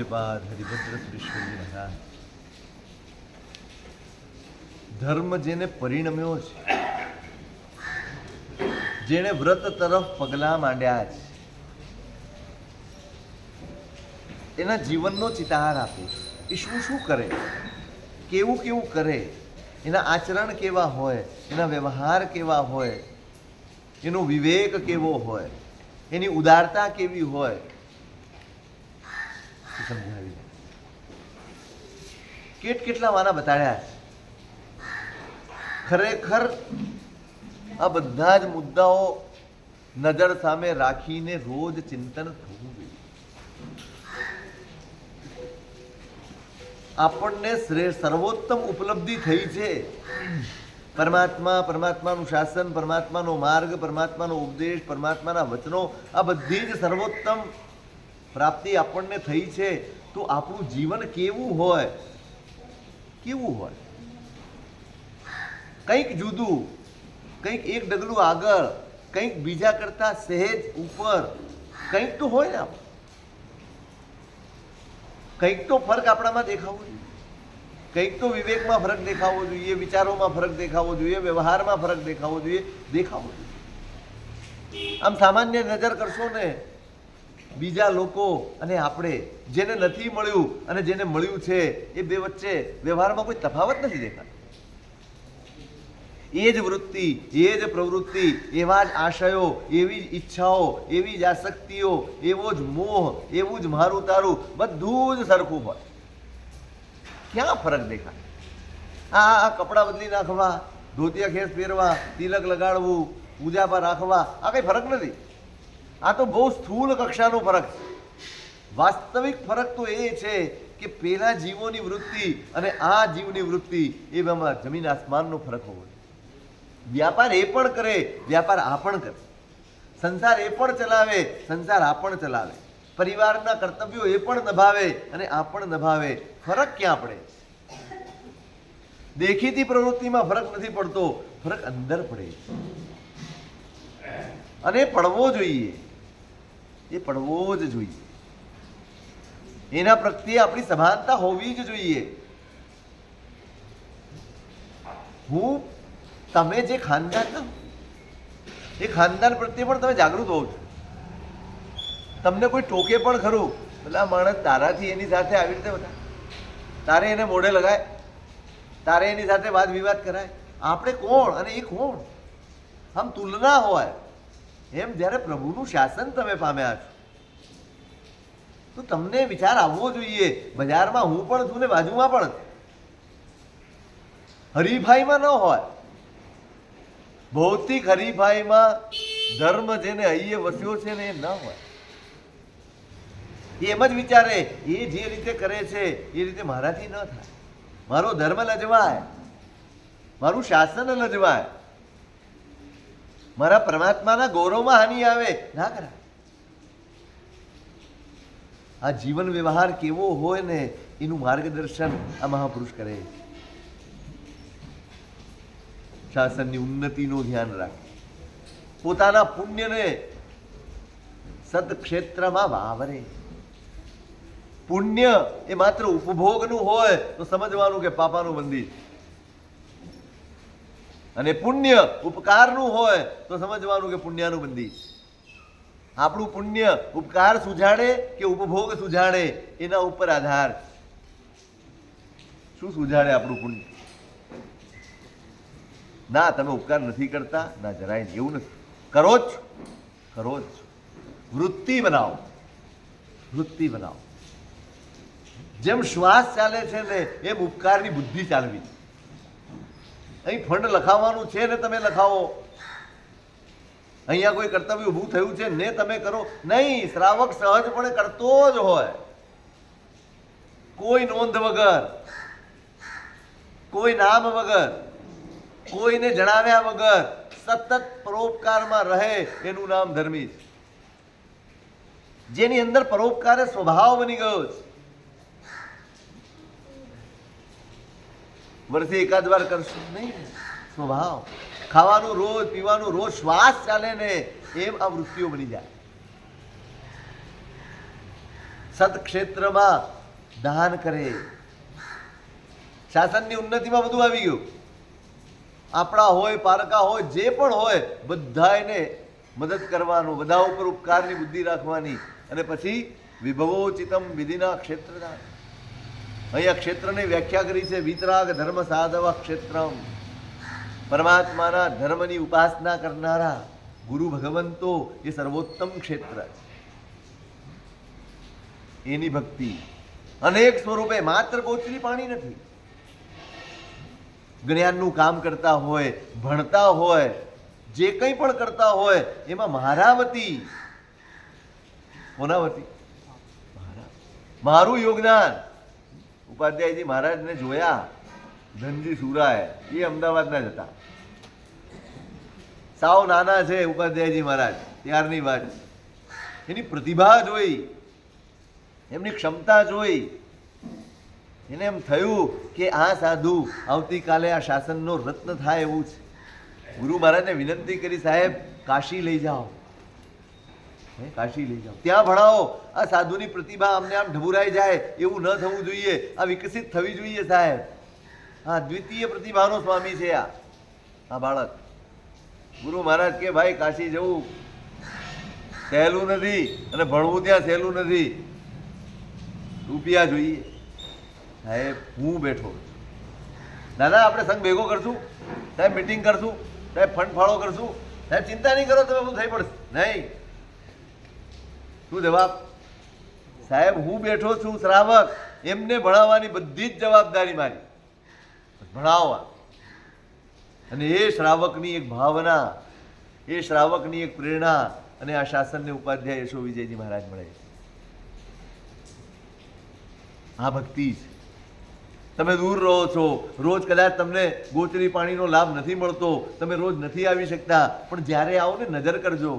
પૂજ્યપાદ હરિભદ્ર સુરેશ્વરજી મહારાજ. ધર્મ જેને પરિણમ્યો છે, જેણે વ્રત તરફ પગલાં માંડ્યા છે, એના જીવનનો ચિતાર આપે. એ શું શું કરે, કેવું કેવું કરે, એના આચરણ કેવા હોય, એના વ્યવહાર કેવા હોય, એનો વિવેક કેવો હોય, એની ઉદારતા કેવી હોય, સમજાવી કેટલા વાના બતાડ્યા. ખરેખર આ બધા જ મુદ્દાઓ નજર સામે રાખીને રોજ ચિંતન થવું જોઈએ. આપણને સર્વોત્તમ ઉપલબ્ધિ થઈ છે. પરમાત્મા, પરમાત્માનું શાસન, પરમાત્માનો માર્ગ, પરમાત્માનો ઉપદેશ, પરમાત્માના વચનો, આ બધી જ સર્વોત્તમ પ્રાપ્તિ આપણને થઈ છે. તો આપણું જીવન કેવું હોય, કેવું હોય, કંઈક જુદું, કંઈક એક ડગલું આગળ, કંઈક બીજા કરતા સહેજ ઉપર, કંઈક તો હોય ને. કંઈક તો ફરક આપણામાં દેખાવો જોઈએ, કંઈક તો વિવેકમાં ફરક દેખાવો જોઈએ, વિચારોમાં ફરક દેખાવો જોઈએ, વ્યવહારમાં ફરક દેખાવો જોઈએ. આમ સામાન્ય નજર કરશો ને, બીજા લોકો અને આપણે, જેને નથી મળ્યું અને જેને મળ્યું છે, એ બે વચ્ચે વ્યવહારમાં કોઈ તફાવત નથી દેખાતો. એ જ વૃત્તિ, એ જ પ્રવૃત્તિ, એવા જ આશયો, એવી જ ઈચ્છાઓ, એવી જ આસક્તિઓ, એવો જ મોહ, એવું જ મારું તારું, બધું જ સરખું હોય. ક્યાં ફરક દેખાય? આ કપડાં બદલી નાખવા, ધોતિયા ખેસ પહેરવા, તિલક લગાડવું, પૂજા પર રાખવા, આ કઈ ફરક નથી. આ તો બહુ સ્થૂળ કક્ષાનો ફરક છે. વાસ્તવિક ફરક તો એ છે કે પેલા જીવોની વૃત્તિ અને આ જીવની વૃત્તિ, એમાં જમીન આસમાનનો ફરક હોવો જોઈએ. વ્યાપાર એ પણ કરે, વ્યાપાર આ પણ કરે. સંસાર એ પણ ચલાવે, સંસાર આ પણ ચલાવે. પરિવારના કર્તવ્યો એ પણ નિભાવે અને આ પણ નિભાવે. ફરક ક્યાં પડે? દેખીતી પ્રવૃત્તિમાં ફરક નથી પડતો, ફરક અંદર પડે અને પડવો જોઈએ. એ પડવો જ જોઈએ. એના પ્રત્યે આપણી સભાનતા હોવી જ જોઈએ. તમે જે ખાનદાન, એ ખાનદાન પ્રત્યે પણ તમે જાગૃત હોવ છો. તમને કોઈ ટોકે પણ ખરું, પેલા માણસ તારાથી એની સાથે આવી રીતે બધા, તારે એને મોઢે લગાય, તારે એની સાથે વાદ વિવાદ કરાય. આપણે કોણ અને એ કોણ? આમ તુલના હોય. એમ જ્યારે પ્રભુનું શાસન તમે પામ્યા છો, તો તમને વિચાર આવવો જોઈએ. બજારમાં હું પણ છું ને બાજુમાં પણ, હરીફાઈમાં ન હોય. ભૌતિક હરીફાઈમાં ધર્મ જેને અહીંયા વસ્યો છે ને એ ન હોય. એ એમ જ વિચારે, એ જે રીતે કરે છે એ રીતે મારાથી ન થાય. મારો ધર્મ લજવાય, મારું શાસન લજવાય, મારા પરમાત્માના ગૌરવમાં હાનિ આવે, ના કરાય. આ જીવન વ્યવહાર કેવો હોય ને, એનું માર્ગદર્શન આ મહાપુરુષ કરે. શાસનની ઉન્નતિનું ધ્યાન રાખે, પોતાના પુણ્યને સદક્ષેત્રમાં વાવરે. પુણ્ય એ માત્ર ઉપભોગનું હોય તો સમજવાનું કે પાપાનું મંદિર, અને પુણ્ય ઉપકારનું હોય તો સમજવાનું કે પુણ્યનું મંદિર. આપણું પુણ્ય ઉપકાર સુજાડે કે ઉપભોગ સુજાડે, એના ઉપર આધાર. શું સુજાડે આપણું પુણ્ય? ના તમે ઉપકાર નથી કરતા, ના જરાય એવું નથી. કરો જ, કરો જ. વૃત્તિ બનાવો, વૃત્તિ બનાવો. જેમ શ્વાસ ચાલે છે ને, એમ ઉપકારની બુદ્ધિ ચાલવી. અહીં ફંડ લખાવવાનું છે ને તમે લખાવો. અહીંયા કોઈ કર્તવ્ય ઊભું થયું છે ને તમે કરો નહીં. શ્રાવક સહજપણે કરતો જ હોય, કોઈ નોંધ વગર, કોઈ નામ વગર, કોઈને જણાવ્યા વગર સતત પરોપકારમાં રહે, એનું નામ ધર્મી છે. જેની અંદર પરોપકાર સ્વભાવ બની ગયો છે. વર્ષે એકાદ વાર કરશું નહીં, સ્વભાવ. ખાવાનું રોજ, પીવાનું રોજ, શ્વાસ ચાલે ને એમ આ વૃત્તિઓ બની જાય. સત્ક્ષેત્રમાં દાન કરે. શાસનની ઉન્નતિમાં બધું આવી ગયું. આપણા હોય, પારકા હોય, જે પણ હોય, બધાને મદદ કરવાનું, બધા ઉપર ઉપકારની બુદ્ધિ રાખવાની. અને પછી વિભવોચિતમ વિધિના ક્ષેત્રદાન. અહીંયા ક્ષેત્રની વ્યાખ્યા કરી છે વિતરાગ ધર્મ સાધવ ક્ષેત્રમ. પરમાત્માના ધર્મની ઉપાસના કરનારા ગુરુ ભગવંતો એ સર્વોત્તમ ક્ષેત્ર છે. એની ભક્તિ અનેક સ્વરૂપે, માત્ર ગોચરી પાણી નથી. જ્ઞાનનું કામ કરતા હોય, ભણતા હોય, જે કંઈ પણ કરતા હોય, એમાં મહારાવતી. કોનાવતી? મારું યોગદાન. ઉપાધ્યાયજી મહારાજને જોયા, ધનજી સુરાય, એ અમદાવાદના જ હતા. સાવ નાના છે ઉપાધ્યાયજી મહારાજ, ત્યારની વાત. એની પ્રતિભા જોઈ, એમની ક્ષમતા જોઈ, એને એમ થયું કે આ સાધુ આવતીકાલે આ શાસનનો રત્ન થાય એવું છે. ગુરુ મહારાજને વિનંતી કરી, સાહેબ કાશી લઈ જાઓ, કાશી લઈ જાઓ, ત્યાં ભણાવો. આ સાધુની પ્રતિભા અમને આમ ઢબુરાઈ જાય એવું ન થવું જોઈએ, આ વિકસિત થવી જોઈએ સાહેબ. હા, દ્વિતીય પ્રતિભાનો સ્વામી છે આ બાળક. ગુરુ મહારાજ કે ભાઈ કાશી જવું સહેલું નથી અને ભણવું ત્યાં સહેલું નથી, રૂપિયા જોઈએ. સાહેબ હું બેઠો, દાદા આપણે સંઘ ભેગો કરશું, સાહેબ મિટિંગ કરશું, સાહેબ ફંડ ફાળો કરશું, સાહેબ ચિંતા નહીં કરો, તમે બધું થઈ પડશે. નહીં. શું જવાબ? સાહેબ હું બેઠો છું શ્રાવક, એમને ભણાવવાની બધી જ જવાબદારી મારી, ભણાવવા. અને એ શ્રાવકની એક ભાવના, એ શ્રાવકની એક પ્રેરણા, અને આ શાસનને ઉપાધ્યાય યશો વિજયજી મહારાજ મળે છે. આ ભક્તિ છે. તમે દૂર રહો છો, રોજ કદાચ તમને ગોચરી પાણીનો લાભ નથી મળતો, તમે રોજ નથી આવી શકતા, પણ જ્યારે આવો ને નજર કરજો.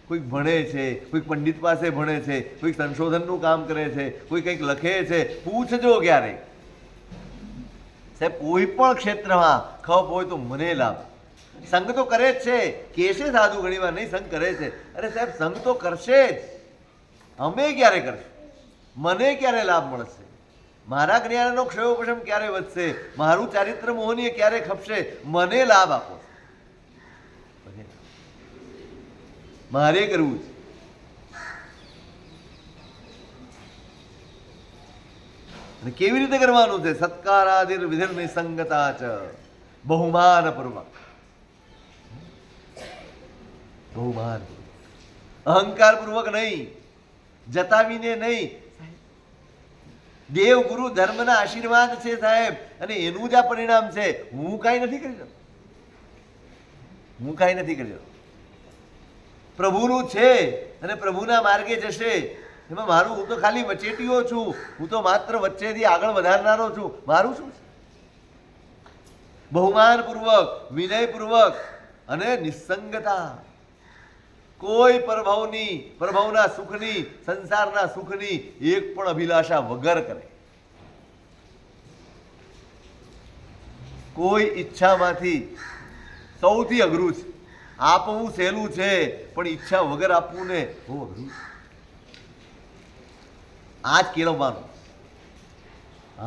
કોઈક ભણે છે, કોઈક પંડિત પાસે ભણે છે, કોઈક સંશોધનનું કામ કરે છે, કોઈ કંઈક લખે છે, પૂછજો ક્યારેક. સાહેબ કોઈ પણ ક્ષેત્રમાં ખપ હોય તો મને લાભ. સંઘ તો કરે જ છે, કહેશે સાધુ ઘણી વાર, નહીં સંઘ કરે છે. અરે સાહેબ સંઘ તો કરશે જ, અમે ક્યારે કરશું? મને ક્યારે લાભ મળશે? મારા જ્ઞાનનો ક્ષયોપશમ ક્યારે વધશે? મારું ચારિત્ર મોહનીય ક્યારે ખપશે? મને લાભ આપો. મારે કરવું છે. અને કેવી રીતે કરવાનું છે? સત્કારાદિર વિધિર નિસંગતા ચ બહુમાન પૂર્વક. બહુમાન, અહંકાર પૂર્વક નહીં, જતાવીને નહીં. દેવ ગુરુ ધર્મના આશીર્વાદ છે સાહેબ, અને એનું જ આ પરિણામ છે. હું કાંઈ નથી કરી રહ્યો, હું કાંઈ નથી કરી રહ્યો. પ્રભુનું છે અને પ્રભુના માર્ગે જશે. એમાં મારું, હું તો ખાલી વચેટીઓ છું, હું તો માત્ર વચ્ચેથી આગળ વધારનારો છું. મારું શું છે? બહુમાનપૂર્વક, વિનયપૂર્વક અને નિસંગતા. કોઈ પ્રભવની, પ્રભવના સુખની, સંસારના સુખની એક પણ અભિલાષા વગર કરે. કોઈ ઈચ્છામાંથી. સૌથી અઘરું છે. આપવું સહેલું છે, પણ ઈચ્છા વગર આપવું ને બહુ અઘરું. આજ કેળવવાનું,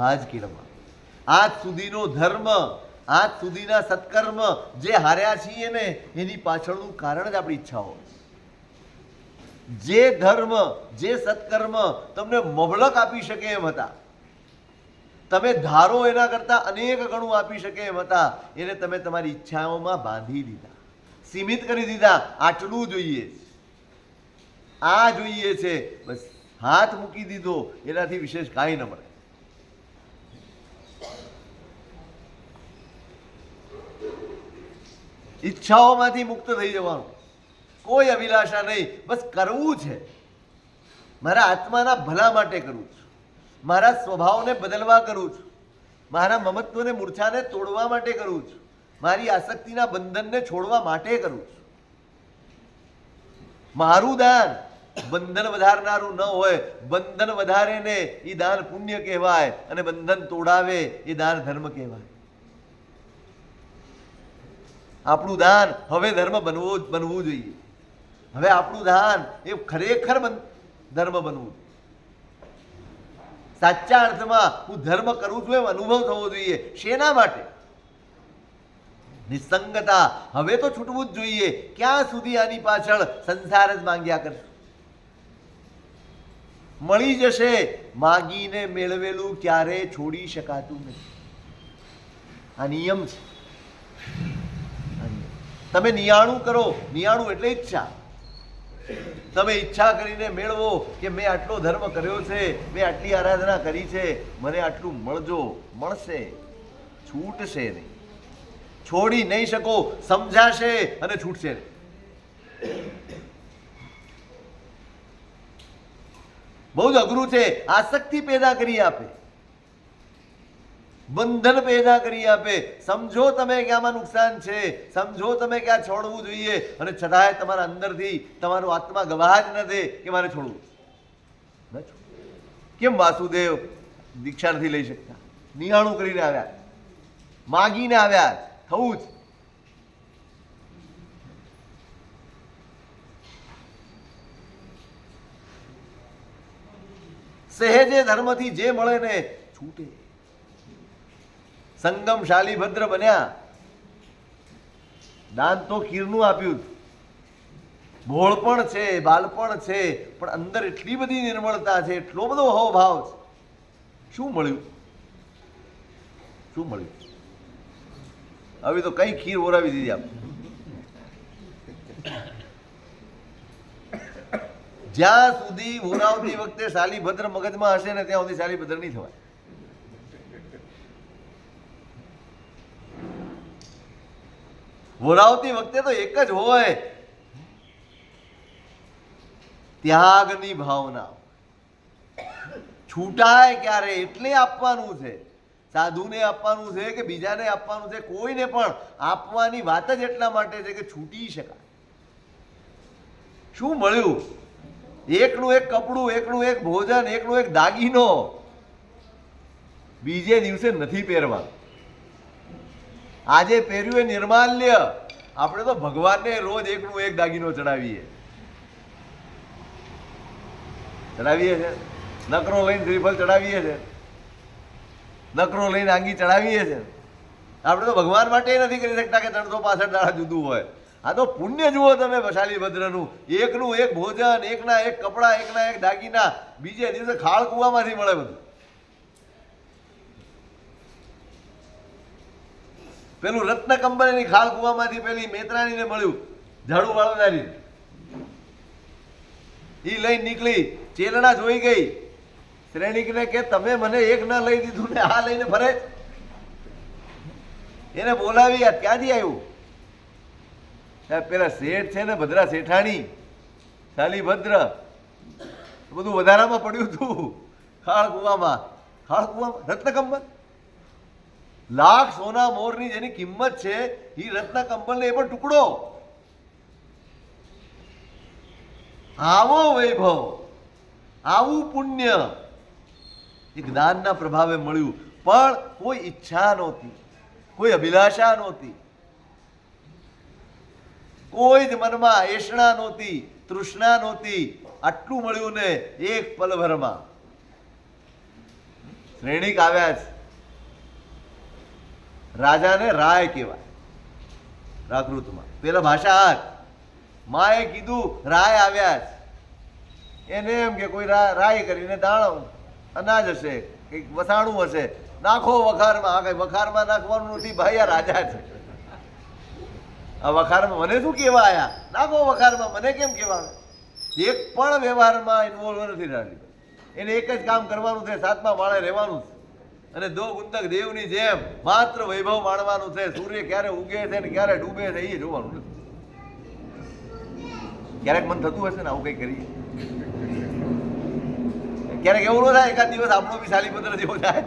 આજ કેળવવાનું. આજ સુધીનો ધર્મ, આજ સુધીના સત્કર્મ જે હાર્યા છીએ ને, એની પાછળનું કારણ જ આપણી ઈચ્છાઓ. જે ધર્મ, જે સત્કર્મ તમને મબલક આપી શકે એમ હતા, તમે ધારો એના કરતા અનેક ગણું આપી શકે એમ હતા, એને તમે તમારી ઈચ્છાઓમાં બાંધી દીધા, સીમિત કરી દીધા. આટલું જોઈએ, આ જોઈએ છે, બસ હાથ મૂકી દીધો, એનાથી વિશેષ કાંઈ ન મળે. ઈચ્છાઓમાંથી મુક્ત થઈ જવાનું, કોઈ અભિલાષા નહીં, બસ કરવું છે. મારા આત્માના ભલા માટે કરું છું, મારા સ્વભાવને બદલવા કરું છું, મારા મમત્વને મૂર્છાને તોડવા માટે કરું છું, મારી આસક્તિના બંધનને છોડવા માટે કરું છું. મારું દાન બંધન વધારનારું ન હોય. બંધન વધારે ને એ દાન પુણ્ય કહેવાય, અને બંધન તોડાવે એ દાન ધર્મ કહેવાય. આપણું દાન હવે ધર્મ બનવું જોઈએ. હવે આપણું દાન એ ખરેખર ધર્મ બનવું. સાચા અર્થમાં હું ધર્મ કરું છું એમ અનુભવ થવો જોઈએ. શેના માટે? નિસંગતા. હવે તો છૂટવું જ જોઈએ. ક્યાં સુધી આની પાછળ સંસાર જ માંગ્યા કરશું? મળી જશે. માગીને મેળવેલું ક્યારેય છોડી શકાતું નથી. આ નિયમ છે. તમે નિયાણું કરો. નિયાણું એટલે ઈચ્છા. તમે ઈચ્છા કરીને મેળવો કે મેં આટલો ધર્મ કર્યો છે, મેં આટલી આરાધના કરી છે, મને આટલું મળજો. મળશે, છૂટશે નહીં. છોડી નહીં શકો. સમજાશે અને છૂટશે નહીં. બહુ જ અઘરું છે. આસક્તિ પેદા કરી આપે, બંધન પેદા કરી આપે. સમજો તમે કે આમાં નુકસાન છે, સમજો તમે કે આ છોડવું જોઈએ, અને છતાંય તમારા અંદરથી તમારો આત્મા ગવાહ જ ન દે કે મારે છોડવું. કેમ વાસુદેવ દીક્ષા નથી લઈ શકતા? નિયાણું કરીને આવ્યા, માગીને આવ્યા. થવું જ. સહેજે ધર્મથી જે મળે ને છૂટે. સંગમ શાલીભદ્ર બન્યા. દાન તો ખીરનું આપ્યું. ભોળપણ છે, બાલપણ છે, પણ અંદર એટલી બધી નિર્મળતા છે, એટલો બધો હાવભાવ છે. શું મળ્યું? શું મળ્યું? હવે તો કઈ ખીર ઓરાવી દીધી આપણે. જ્યાં સુધી ઓરાવતી વખતે શાલીભદ્ર મગજમાં હશે ને ત્યાં સુધી શાલીભદ્ર નહીં થવાય. ઓરાવતી વખતે તો એક જ હોય, ત્યાગની ભાવના. છૂટાય ક્યારે? એટલે આપવાનું છે. સાધુને આપવાનું છે કે બીજાને આપવાનું છે, કોઈને પણ આપવાની વાત જ એટલા માટે છે કે છૂટી શકાય. શું મળ્યું? એકનું એક કપડું, એકનું એક ભોજન, એકનું એક દાગીનો. બીજે દિવસે નથી પહેરવાનું. આજે પહેર્યું એ નિર્માલ્ય. આપણે તો ભગવાનને રોજ એકનું એક દાગીનો ચડાવીએ છે. નકરો લઈને શ્રીફળ ચડાવીએ છે, નકરો લઈને આંગી ચડાવીએ છે. આપણે તો ભગવાન માટે નથી કરી શકતા કે 365 દાડા જુદું હોય. આ તો પુણ્ય જુઓ તમે શાલીભદ્રનું. એકનું એક ભોજન, એકના એક કપડા, એકના એક દાગીના. બીજે દિવસે ખાળ કુવામાંથી મળે બધું. પેલું રત્ન કંબળની ખાળ કુવામાંથી પેલી મેત્રાણીને મળ્યું, ઝાડુ વાળનારી. ઈ લઈને નીકળી. ચેલણા જોઈ ગઈ. શ્રેણીકને કે તમે મને એક ના લઈ દીધું ને આ લઈને ફરે. એને બોલાવી. આ ક્યાંથી આવ્યું? પેલા શેઠ છે ને, ભદ્રા શેઠાણી, શાલીભદ્ર, બધું વધારામાં પડ્યું હતું ખાળ કુવામાં. ખાળ કુવામાં રત્નકંબલ, લાખ સોના મોરની જેની કિંમત છે, એ રત્નકંબલ ને એ પણ ટુકડો. આવો વૈભવ, આવું પુણ્ય એ જ્ઞાનના પ્રભાવે મળ્યું. પણ કોઈ ઈચ્છા નહોતી, કોઈ અભિલાષા નહોતી, કોઈ જ મનમાં એષણા નહોતી, તૃષ્ણા નહોતી. આટલું મળ્યું ને એક પલભરમાં. શ્રેણીક આવ્યા છે. રાજાને રાય કહેવાય પ્રાકૃતમાં. પેલા ભાષા હાથ. માએ કીધું રાય આવ્યા છે. એને એમ કે કોઈ રાય કરીને દાણો અનાજ હશે, કંઈક વસાણું હશે, નાખો વખારમાં. આ કઈ વખારમાં નાખવાનું નથી ભાઈ, આ રાજા છે. આ વખારમાં મને શું કહેવા આયા? નાખો વખારમાં. મને કેમ કહેવાનું? એક પણ વ્યવહારમાં ઇન્વોલ્વ નથી રહેતી. એને એક જ કામ કરવાનું છે, 7મા માળે રહેવાનું છે, અને દો ગુંતક દેવની જેમ માત્ર વૈભવ માણવાનું છે. સૂર્ય ક્યારે ઉગે છે ને ક્યારે ડૂબે છે એ જોવાનું નથી. ક્યારેક મન થતું હશે ને આવું કઈ કરીએ. ક્યારેક એવું ન થાય એકાદ દિવસ આપણો બી શાલીભદ્ર જેવો થાય?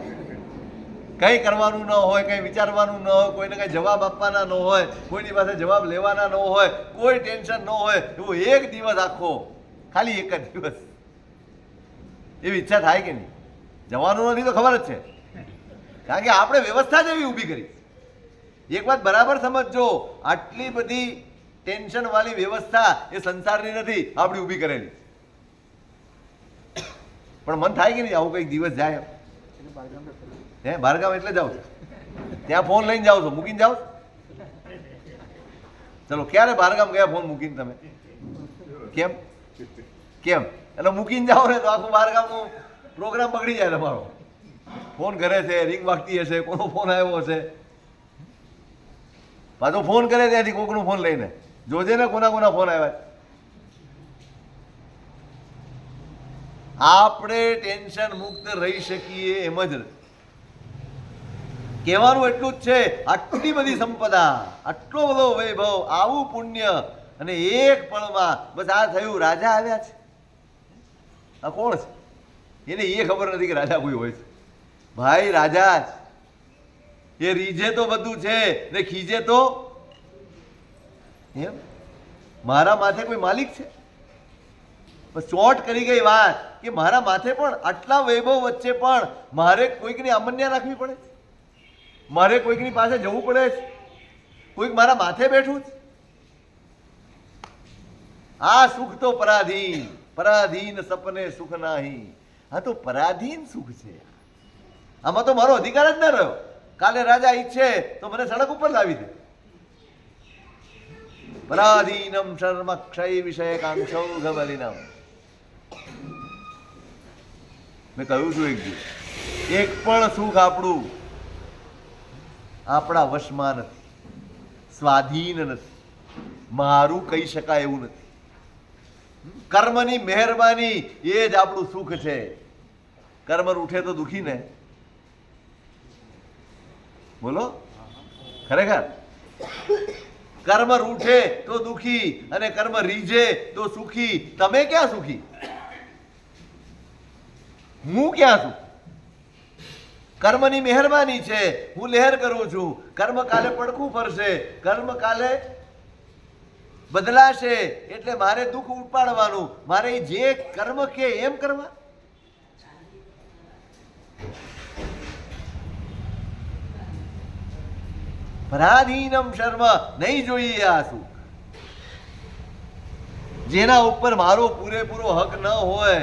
કંઈ કરવાનું ન હોય, કંઈ વિચારવાનું ન હોય, કોઈને કંઈ જવાબ આપવાના ન હોય, કોઈની પાસે જવાબ લેવાના ન હોય, કોઈ ટેન્શન ન હોય, એવો એક દિવસ આખો, ખાલી એક જ દિવસ. એવી ઈચ્છા થાય કે નહીં? જવાનું નથી તો ખબર જ છે, કારણ કે આપણે વ્યવસ્થા જ એવી ઊભી કરી. એક વાત બરાબર સમજજો, આટલી બધી ટેન્શન વાળી વ્યવસ્થા એ સંસારની નથી, આપણી ઊભી કરેલી. પણ મન થાય કે નહીં આવું કંઈક દિવસ જાય? હે, બહારગામ એટલે જાઓ છો? ત્યાં ફોન લઈને જાઓ છો, મૂકીને જાઓ? ચલો, ક્યારે બહારગામ ગયા ફોન મૂકીને તમે? કેમ કેમ? એટલે મૂકીને જાઓ ને તો આખું બહારગામનો પ્રોગ્રામ બગડી જાય તમારો. ફોન કરે છે, રિંગ વાગતી હશે, કોનો ફોન આવ્યો હશે, પાછો ફોન કરે ત્યાંથી કોકનો ફોન લઈને જોજે ને કોના કોના ફોન આવ્યા. આપણે ટેન્શન મુક્ત રહી શકીએ એમ જ કહેવાનું એટલું જ છે. આટલી બધી સંપદા, આટલો બધો વૈભવ, આવું પુણ્ય, અને એક પળમાં બસ આ થયું, રાજા આવ્યા છે. આ કોણ છે? એને એ ખબર નથી કે રાજા કોઈ હોય છે. ભાઈ રાજા જ એ રીઝે તો બધું છે ને ખીજે તો એમ. મારા માથે કોઈ માલિક છે? બસ ચોટ કરી ગઈ વાત કે મારા માથે પણ આટલા વૈભવ વચ્ચે પણ મારે કોઈકની અમન્યા રાખવી પડે છે, મારે કોઈકની પાસે જવું પડે છે, કોઈક મારા માથે બેઠું છે. આ સુખ તો પરાધીન, પરાધીન સપને સુખ નાહી. આ તો પરાધીન સુખ છે. આમાં તો મારો અધિકાર જ ન રહ્યો. કાલે રાજા ઈચ્છે તો મને સડક ઉપર લાવી દે. પરાધીનમ શર્મ ક્ષય વિષય કાંક્ષૌ ગબલિનમ. મેં કહ્યું છું એક દિવસ, એક પણ સુખ આપણું આપણા વશમાં નથી, સ્વાધીન નથી, મારું કહી શકાય એવું નથી. કર્મની મહેરબાની એ જ આપણું સુખ છે. કર્મ રૂઠે તો દુખી ને, બોલો ખરેખર. કર્મ રૂઠે તો દુખી અને કર્મ રીઝે તો સુખી. તમે ક્યાં સુખી? હું ક્યાં છું? કર્મની મહેરબાની છે, હું લહેર કરું છું. કર્મ કાલે પડખું ફરશે, કર્મ કાલે બદલાશે, એટલે મારે દુઃખ ઉપાડવાનું. મારે જે કર્મ કે એમ કરવા. પરાધીનમ શર્મ. નહીં જોઈએ આ સુખ. જેના ઉપર મારો પૂરેપૂરો હક ન હોય,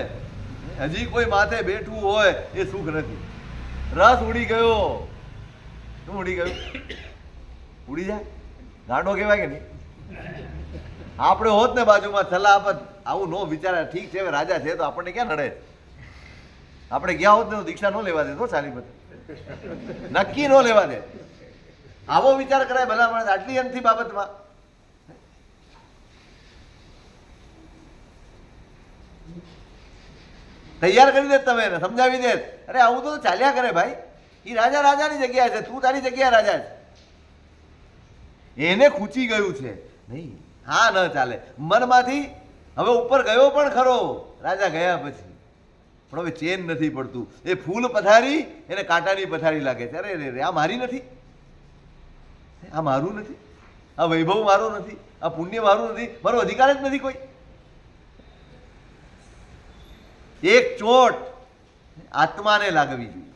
હજી કોઈ માથે બેઠું હોય, એ સુખ નથી. રસ ઉડી ગયો. શું ઉડી ગયું? ઉડી જાય, ગાંડો કહેવાય કે નહીં? આપણે હોત ને બાજુમાં સલાહ આવું નો વિચારે, ઠીક છે રાજા છે તો આપણને ક્યાં નડે? આપણે ગયા હોત ને તો દીક્ષા ન લેવા દે તો સારી બધી, નક્કી ન લેવા દે. આવો વિચાર કરાય ભલા માણસ આટલી અંતથી બાબતમાં? તૈયાર કરી દે તમે એને, સમજાવી દે. અરે આવું તો ચાલ્યા કરે ભાઈ. એ રાજા રાજાની જગ્યા છે, તું તારી જગ્યા રાજા છે. એને ખૂંચી ગયું છે નહીં, હા ન ચાલે. મનમાંથી હવે ઉપર ગયો પણ ખરો રાજા ગયા પછી, પણ હવે ચેન નથી પડતું. એ ફૂલ પથારી એને કાંટાની પથારી લાગે છે. અરે રે, આ મારી નથી, આ મારું નથી, આ વૈભવ મારો નથી, આ પુણ્ય મારું નથી, મારો અધિકાર જ નથી કોઈ. એક ચોટ આત્માને લાગવી જોઈએ.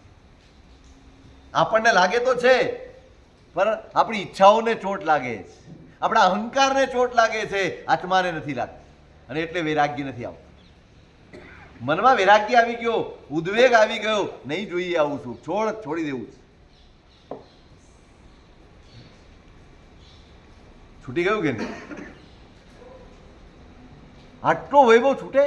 આપણને લાગે તો છે, પણ આપણી ઈચ્છાઓને ચોટ લાગે છે, આપણા અહંકારને ચોટ લાગે છે, આત્માને નથી લાગતી. અને એટલે વૈરાગ્ય નથી આવતું. મનમાં વૈરાગ્ય આવી ગયો, ઉદ્વેગ આવી ગયો, નહીં જોઈએ આવું સુખ, છોડી દેવું છે. છૂટી ગયું કે નહીં? આટલો વૈભવ છૂટે?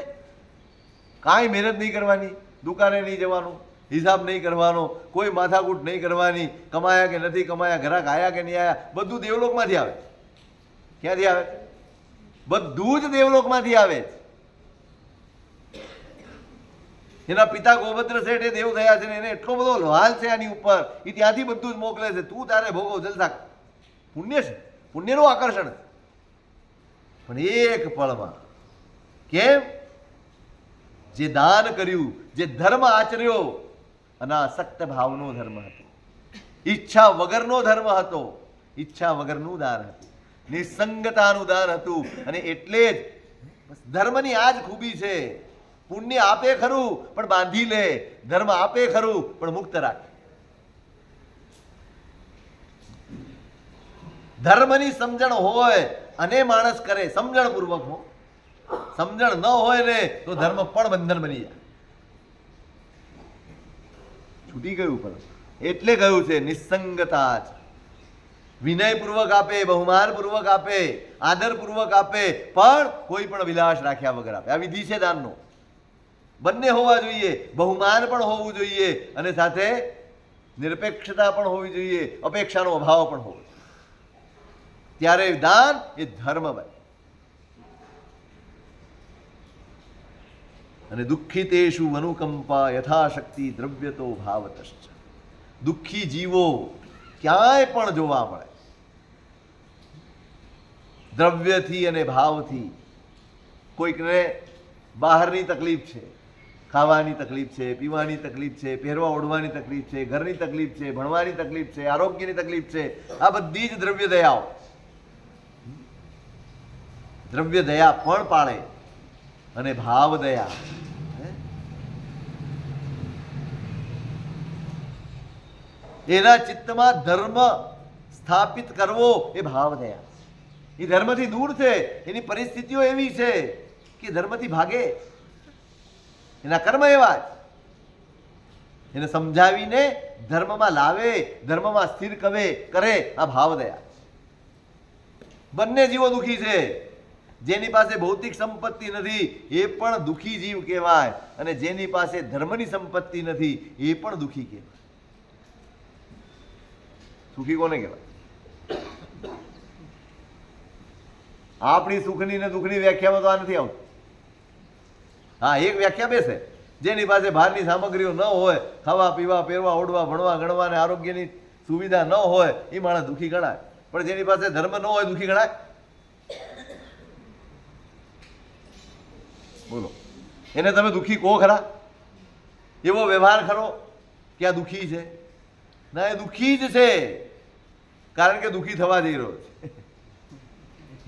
કાંઈ મહેનત નહીં કરવાની, દુકાને નહીં જવાનું, હિસાબ નહીં કરવાનો, કોઈ માથાકૂટ નહીં કરવાની, કમાયા કે નથી કમાયા, ઘરાક આયા કે નહીં આયા, બધું દેવલોકમાંથી આવે. ક્યાંથી આવે? બધું જ દેવલોકમાંથી આવે. એના પિતા ગોભદ્ર શેઠ એ દેવ થયા છે ને એને એટલો બધો લાલ છે આની ઉપર, એ ત્યાંથી બધું જ મોકલે છે. તું તારે ભોગવ જલસા. પુણ્ય છે, પુણ્યનું આકર્ષણ છે. પણ એક પળમાં કેમ? જે દાન કર્યું, જે ધર્મ આચર્યો, અનાસક્ત ભાવનો ધર્મ હતો, ઈચ્છા વગરનો ધર્મ હતો, ઈચ્છા વગરનું દાન હતું, નિસંગતાનું દાન હતું. અને એટલે જ ધર્મની આ જ ખૂબી છે. પુણ્ય આપે ખરું પણ બાંધી લે, ધર્મ આપે ખરું પણ મુક્ત રાખે. ધર્મની સમજણ હોય અને માણસ કરે સમજણ પૂર્વક હો. સમજણ ન હોય ને તો ધર્મ પણ બંધન બની જાય. છૂટી ગયું. પણ એટલે કહ્યું છે નિસંગતા જ. વિનયપૂર્વક આપે, બહુમાનપૂર્વક આપે, આદરપૂર્વક આપે, પણ કોઈ પણ વિલાસ રાખ્યા વગર આપે. આ વિધિ છે દાનનો. બંને હોવા જોઈએ, બહુમાન પણ હોવું જોઈએ અને સાથે નિરપેક્ષતા પણ હોવી જોઈએ, અપેક્ષાનો અભાવ પણ હોવો જોઈએ. ત્યારે દાન એ ધર્મ બને. અને દુઃખિતેષુ અનુકંપા યથાશક્તિ દ્રવ્યતો ભાવતશ્ચ. દુઃખી જીવો ક્યાંય પણ જોવા મળે, દ્રવ્યથી અને ભાવથી. કોઈકને બહારની તકલીફ છે, ખાવાની તકલીફ છે, પીવાની તકલીફ છે, પહેરવા ઓઢવાની તકલીફ છે, ઘરની તકલીફ છે, ભણવાની તકલીફ છે, આરોગ્યની તકલીફ છે. આ બધી જ દ્રવ્ય દયાઓ. દ્રવ્ય દયા પણ પાળે અને ભાવ દયા. એના ચિત્તમાં ધર્મ સ્થાપિત કરવો એ ભાવ દયા. એ ધર્મથી દૂર છે, એની પરિસ્થિતિઓ એવી છે કે ધર્મથી ભાગે. એના કર્મ એવા જ. એને સમજાવીને ધર્મમાં લાવે, ધર્મમાં સ્થિર કરે આ ભાવ દયા. બંને જીવો દુઃખી છે. જેની પાસે ભૌતિક સંપત્તિ નથી એ પણ દુઃખી જીવ કહેવાય, અને જેની પાસે ધર્મની સંપત્તિ નથી એ પણ દુઃખી કહેવાય. સુખી કોને કહેવાય? આપણી સુખની ને દુઃખની વ્યાખ્યામાં તો આ નથી આવતું. હા, એક વ્યાખ્યા બેસે. જેની પાસે બહારની સામગ્રીઓ ન હોય, ખાવા પીવા પહેરવા ઓઢવા ભણવા ગણવા અને આરોગ્યની સુવિધા ન હોય, એ માણસ દુઃખી ગણાય. પણ જેની પાસે ધર્મ ન હોય દુઃખી ગણાય? બોલો, એને તમે દુઃખી કહો ખરા? એવો વ્યવહાર ખરો કે આ દુઃખી છે? ના, એ દુઃખી જ છે. કારણ કે દુઃખી થવા જઈ રહ્યો છે.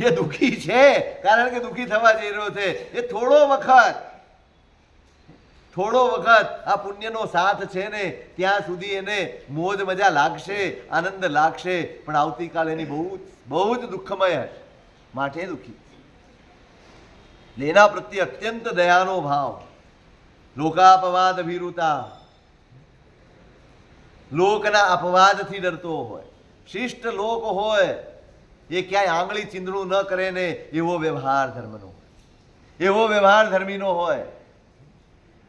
એ દુઃખી છે કારણ કે દુઃખી થવા જઈ રહ્યો છે. એ થોડો વખત આ પુણ્યનો સાથ છે ને ત્યાં સુધી એને મોજ મજા લાગશે, આનંદ લાગશે, પણ આવતીકાલ એની બહુ જ દુઃખમય હશે. માટે દુઃખી. એના પ્રત્યે અત્યંત દયાનો ભાવ. લોકાપવાદ ભીરુતા. લોકના અપવાદથી ડરતો હોય, શિષ્ટ લોક હોય, એ ક્યાંય આંગળી ચીંદણું ન કરે ને એવો વ્યવહાર ધર્મનો હોય, એવો વ્યવહાર ધર્મીનો હોય.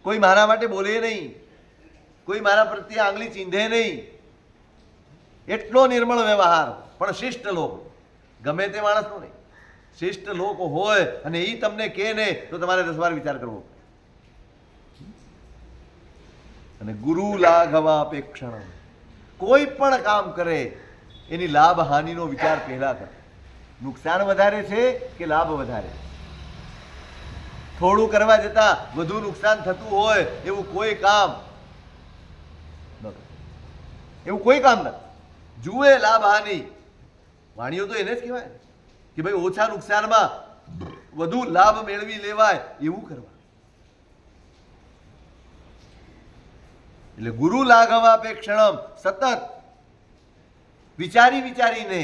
કોઈ મારા માટે બોલે નહીં, કોઈ મારા પ્રત્યે આંગળી ચીંધે નહીં, એટલો નિર્મળ વ્યવહાર. પણ શિષ્ટ લોક, ગમે તે માણસનો નહીં, શિષ્ટ લોક હોય અને એ તમને કહે ને તો તમારે 10 વાર વિચાર કરવો. અને ગુરુ લાઘવાપેક્ષણ. કોઈ પણ કામ કરે એની લાભ હાનિનો વિચાર પહેલા કરે. નુકસાન વધારે છે કે લાભ વધારે? થોડું કરવા જતા વધુ નુકસાન થતું હોય એવું કોઈ કામ નથી. જુએ લાભ હાનિ. વાણીઓ તો એને જ કહેવાય કે ભાઈ ઓછા નુકસાનમાં વધુ લાભ મેળવી લેવાય એવું કરવા. એટલે ગુરુ લાઘવાપેક્ષણમ. સતત વિચારીને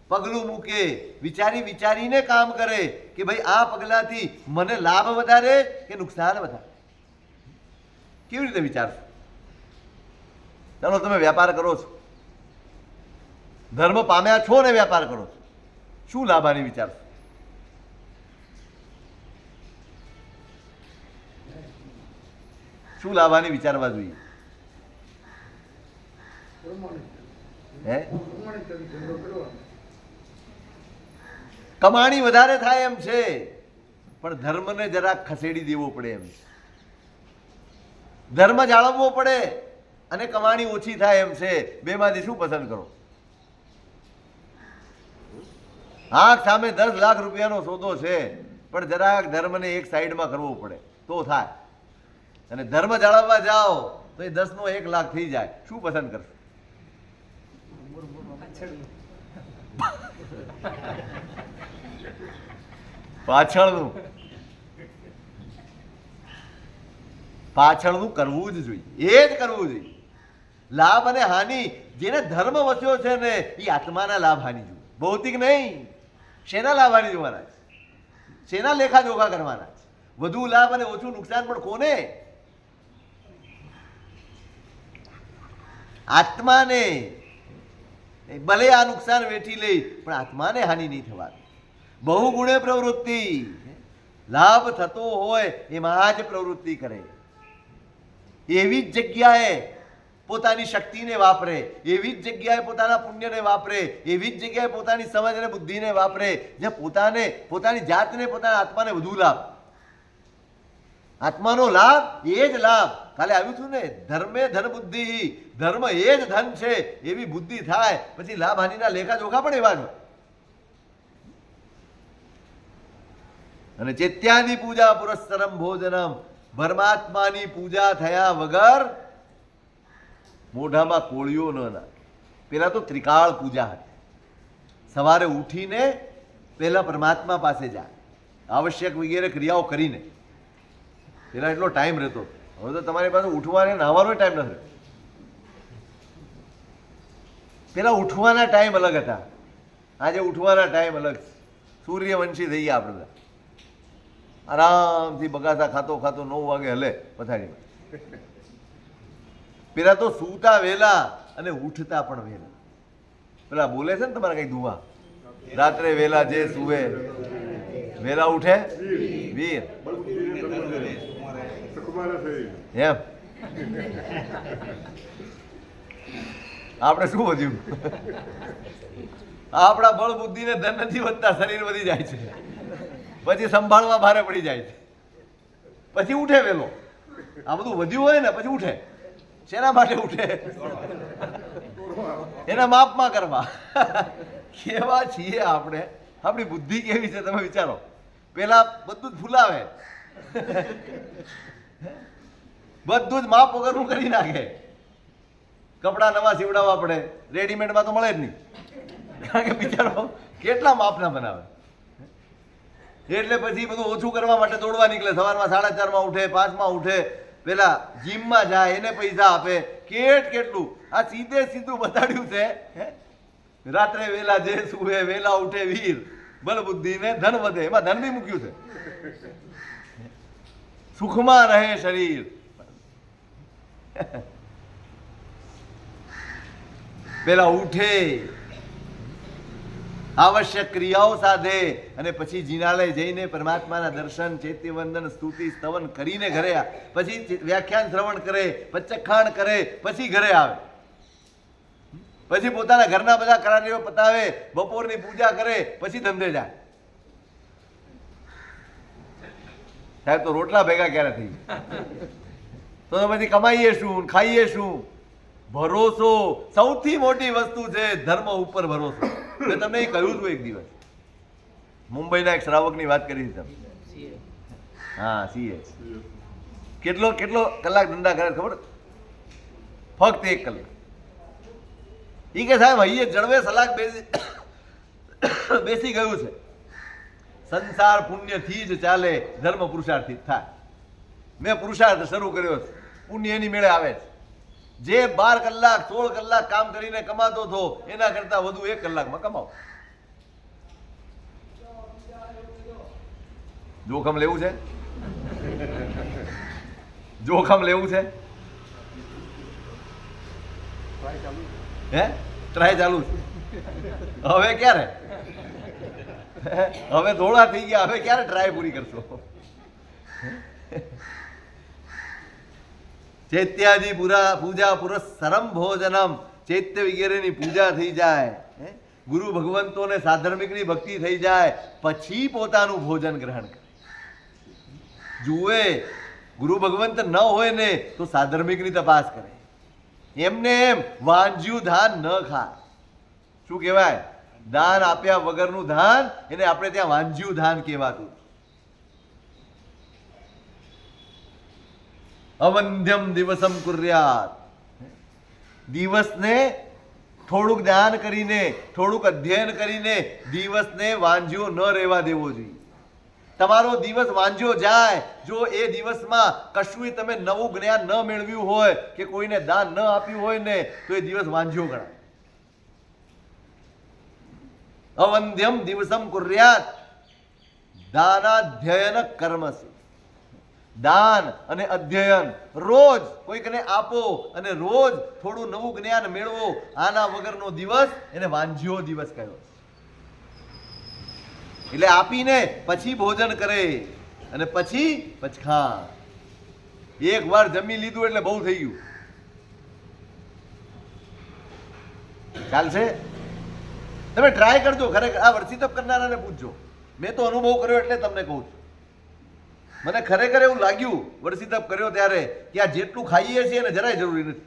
પગલું મૂકે, વિચારીને કામ કરે કે ભાઈ આ પગલાથી મને લાભ વધારે કે નુકસાન વધારે. કેવી રીતે વિચારશો? ચાલો, તમે વેપાર કરો છો, ધર્મ પામ્યા છો ને વેપાર કરો છો, શું લાભ આની વિચારશો? શું લાભ આની વિચારવા જોઈએ? કમાણી વધારે થાય એમ છે, પણ ધર્મને જરાક ખસેડી દેવો પડે એમ છે. ધર્મ જાળવવો પડે અને કમાણી ઓછી થાય એમ છે. બેમાંથી શું પસંદ કરો? આંખ સામે 10 લાખ રૂપિયાનો સોદો છે, પણ જરાક ધર્મને એક સાઈડમાં કરવો પડે તો થાય. અને ધર્મ જાળવવા જાઓ તો એ 10 નો 1 લાખ થઈ જાય. શું પસંદ કરશો? પાછળનું કરવું જ જોઈએ. એ જ કરવું જોઈએ. લાભ અને હાનિ જેને ધર્મ વસ્યો છે ને એ આત્માના લાભ હાનિ જુએ, ભૌતિક નહીં. શેના લાભ હાનિ જોવાના છે? શેના લેખા જોખા કરવાના છે? વધુ લાભ અને ઓછું નુકસાન પણ કોને? આત્માને ભલે આ નુકસાન વેઠી લે પણ આત્માને હાનિ નહીં થવાની. બહુ ગુણે પ્રવૃત્તિ, લાભ થતો હોય એમાં જ પ્રવૃત્તિ કરે. એવી જ જગ્યાએ પોતાની શક્તિને વાપરે, એવી જ જગ્યાએ પોતાના પુણ્યને વાપરે, એવી જ જગ્યાએ પોતાની સમજ અને બુદ્ધિને વાપરે જ્યાં પોતાની જાતને, પોતાના આત્માને વધુ લાભ. આત્માનો લાભ એ જ લાભ. કાલે આવ્યું હતું ને, ધર્મે ધન બુદ્ધિ, ધર્મ એ જ ધન છે એવી બુદ્ધિ થાય પછી લાભ હાનિના લેખા જોખા પણ એવા જ હોય. અને ચૈત્યાદિ પૂજા પુરસ્સરમ ભોજનમ, પરમાત્માની પૂજા થયા વગર મોઢામાં કોળિયો ન નાખે. પેલા તો ત્રિકાળ પૂજા હતી. સવારે ઉઠીને પેલા પરમાત્મા પાસે જાય, આવશ્યક વગેરે ક્રિયાઓ કરીને. પેલા એટલો ટાઈમ રહેતો. હવે તો તમારી પાસે ઉઠવાને નાહવાનો ટાઈમ નથી. પેલા ઉઠવાના ટાઈમ અલગ હતા, આજે ઉઠવાના ટાઈમ અલગ. સૂર્યવંશી થઈ ગયા આપણે. આરામથી બગાસા ખાતો ખાતો 9 વાગે હલે પથારીમાં. પેલા તો સૂતા વહેલા અને ઉઠતા પણ વહેલા. પેલા બોલે છે ને તમારા કઈ દુવા, રાત્રે વહેલા જે સુવે વહેલા ઉઠે વીર. એમ આપણે શું વધ્યું? આપણા બળ બુદ્ધિ ને ધન નથી વધતા, શરીર વધી જાય છે. પછી સંભાળવા ભારે પડી જાય છે, પછી ઉઠે વેલો. આ બધું વધ્યું હોય ને પછી ઉઠે. શેના માટે ઉઠે? એના માપમાં કરવા. કેવા છીએ આપણે? આપણી બુદ્ધિ કેવી છે તમે વિચારો. પેલા બધું જ ફૂલાવે, બધું જ માપ વગરનું કરી નાખે. કપડાં નવા સીવડાવવા પડે, રેડીમેડમાં તો મળે જ નહીં. કારણ કે બિચારો કેટલા માપના બનાવે. એટલે પછી બધું ઓછું કરવા માટે દોડવા નીકળે. સવારમાં 4:30 ઉઠે, 5 ઉઠે, પેલા જીમમાં જાય, એને પૈસા આપે. કેટલું આ સીધું બતાડ્યું છે. રાત્રે વેલા જે સુવે વેલા ઉઠે વીર, બલ બુદ્ધિ ને ધન વધે. એમાં ધન બી મૂક્યું છે. સુખમાં રહે શરીર. પેલા ઉઠે, આવશ્યક ક્રિયાઓ સાધે અને પછી જિનાલય જઈને પરમાત્માના દર્શન, ચૈત્યવંદન, સ્તુતિ, સ્તવન કરીને ઘરે આવે. પછી વ્યાખ્યાન શ્રવણ કરે, પચખાણ કરે, પછી ઘરે આવે. પછી પોતાના ઘરના બધા કાર્યો પતાવે, બપોરની પૂજા કરે, પછી ધંધે જાય. સાહેબ તો રોટલા ભેગા ક્યારે થઈ? તો પછી કમાઈએ શું, ખાઈએ શું? ભરોસો સૌથી મોટી વસ્તુ છે, ધર્મ ઉપર ભરોસો. મેં તમને એ કહ્યું હતું એક દિવસ, મુંબઈના એક શ્રાવકની વાત કરી તમે. હા, સીએ. કેટલો કલાક ધંધા કરે ખબર? ફક્ત 1 કલાક. એ કે સાહેબ અહીંયા જળવે સલાક બેસી ગયું છે. સંસાર પુણ્યથી જ ચાલે, ધર્મ પુરુષાર્થથી જ થાય. મેં પુરુષાર્થ શરૂ કર્યો છે, પુણ્ય એની મેળે આવે છે. જે 12 કલાક 16 કલાક કામ કરીને કમાતો હતો એના કરતા વધુ 1 કલાકમાં કમાવો. જોખમ લેવું છે? જોખમ લેવું છે? હે, ટ્રાય ચાલુ છે. હવે ક્યારે? હવે ધોળા થઈ ગયા, હવે ક્યારે ટ્રાય પૂરી કરશો? ચૈત્યાદિ પૂજા પુરસ્સરમ ભોજનમ, ચૈત્ય વગેરેની પૂજા થઈ જાય, ગુરુ ભગવંતોને સાધર્મિકની ભક્તિ થઈ જાય, પછી પોતાનું ભોજન ગ્રહણ કરે. જુએ ગુરુ ભગવંત ન હોય ને તો સાધર્મિકની તપાસ કરે. એમને એમ વાંજ્યું ધાન ન ખાય. શું કહેવાય? દાન આપ્યા વગરનું ધાન, એને આપણે ત્યાં વાંજ્યું ધાન કહેવાતું. અવંધ્યમ દિવસમ કુર્યાત. દિવસને થોડુંક ધ્યાન કરીને, થોડુંક અધ્યયન કરીને દિવસને વાંજ્યો ન રહેવા દેવો જોઈએ. તમારો દિવસ વાંજ્યો જાય, જો એ દિવસમાં કશું તમે નવું જ્ઞાન ન મેળવ્યું હોય કે કોઈને દાન ન આપ્યું હોય ને તો એ દિવસ વાંજ્યો ગણાય. અવંધ્યમ દિવસમ કુર્યાત દાનાધ્યયન કર્મસુ. દાન અને અધ્યયન રોજ કોઈકને આપો અને રોજ થોડું નવું જ્ઞાન મેળવો. આના વગરનો દિવસ એને વાંઝ્યો દિવસ કહ્યો. એટલે આપીને પછી ભોજન કરે અને પછી પચખાણ. એક વાર જમી લીધું એટલે બહુ થઈ ગયું. ચાલશે? તમે ટ્રાય કરજો. ખરેખર આ વર્ષી તપ કરનારાને પૂછજો. મેં તો અનુભવ કર્યો એટલે તમને કહું છું. મને ખરેખર એવું લાગ્યું વર્ષી તપ કર્યો ત્યારે કે આ જેટલું ખાઈએ છીએ ને જરાય જરૂરી નથી.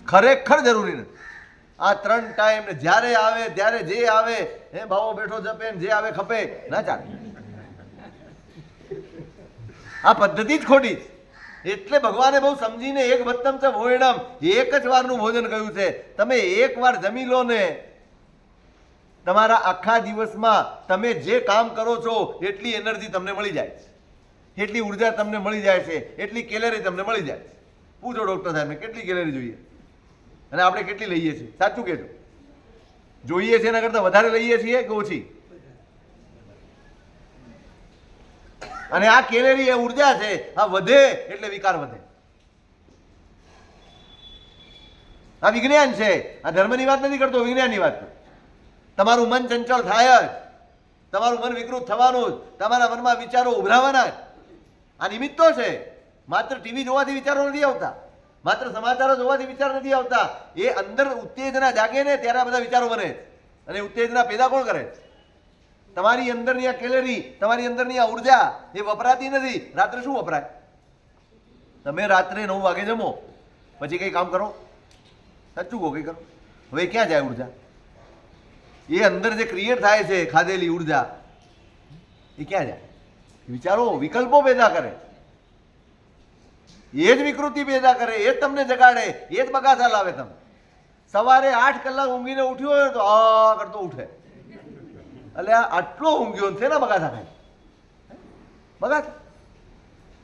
ખરેખર જરૂરી નથી. આ 3 ટાઈમ ને જ્યારે આવે ત્યારે જે આવે હે ભાવો બેઠો જપે ને જે આવે ખપે ના ચાલે. આ પદ્ધતિ જ ખોટી છે. એટલે ભગવાને બહુ સમજીને એક વત્તમ ચ ભોયણમ એક જ વારનું ભોજન કહ્યું છે. તમે એક વાર જમી લો ને તમારા આખા દિવસમાં તમે જે કામ કરો છો એટલી એનર્જી તમને મળી જાય છે, એટલી ઉર્જા તમને મળી જાય છે, એટલી કેલેરી તમને મળી જાય છે. પૂછો ડોક્ટર સાહેબને કેટલી કેલેરી જોઈએ અને આપણે કેટલી લઈએ છીએ? સાચું કહેજો. જોઈએ છે એના કરતાં વધારે લઈએ છીએ કે ઓછી? અને આ કેલેરી એ ઉર્જા છે, આ વધે એટલે વિકાર વધે. આ વિજ્ઞાન છે. આ ધર્મની વાત નથી કરતો, વિજ્ઞાનની વાત કરું. તમારું મન ચંચળ થાય જ, તમારું મન વિકૃત થવાનું જ, તમારા મનમાં વિચારો ઉભરાવાના જ. આ નિમિત્તો છે. માત્ર ટીવી જોવાથી વિચારો નથી આવતા, માત્ર સમાચારો જોવાથી વિચાર નથી આવતા. એ અંદર ઉત્તેજના જાગે ને ત્યારે આ બધા વિચારો બને. અને ઉત્તેજના પેદા કોણ કરે? તમારી અંદરની આ કેલેરી, તમારી અંદરની આ ઉર્જા એ વપરાતી નથી. રાત્રે શું વપરાય? તમે રાત્રે 9 વાગે જમો પછી કંઈ કામ કરો? સાચું કહો, કંઈ કરો? હવે ક્યાં જાય ઉર્જા? એ અંદર જે ક્રિએટ થાય છે ખાધેલી ઉર્જા એ ક્યાં જાય? વિચારો વિકલ્પો પેદા કરે, એ જ વિકૃતિ પેદા કરે, એ જ તમને જગાડે, એ જ બગાસા લાવે. તમે સવારે 8 કલાક ઊંઘીને ઉઠ્યો હોય તો આ કરતો ઉઠે. એટલે આટલો ઊંઘ્યો છે ને બગાસા ખાય. બગાસા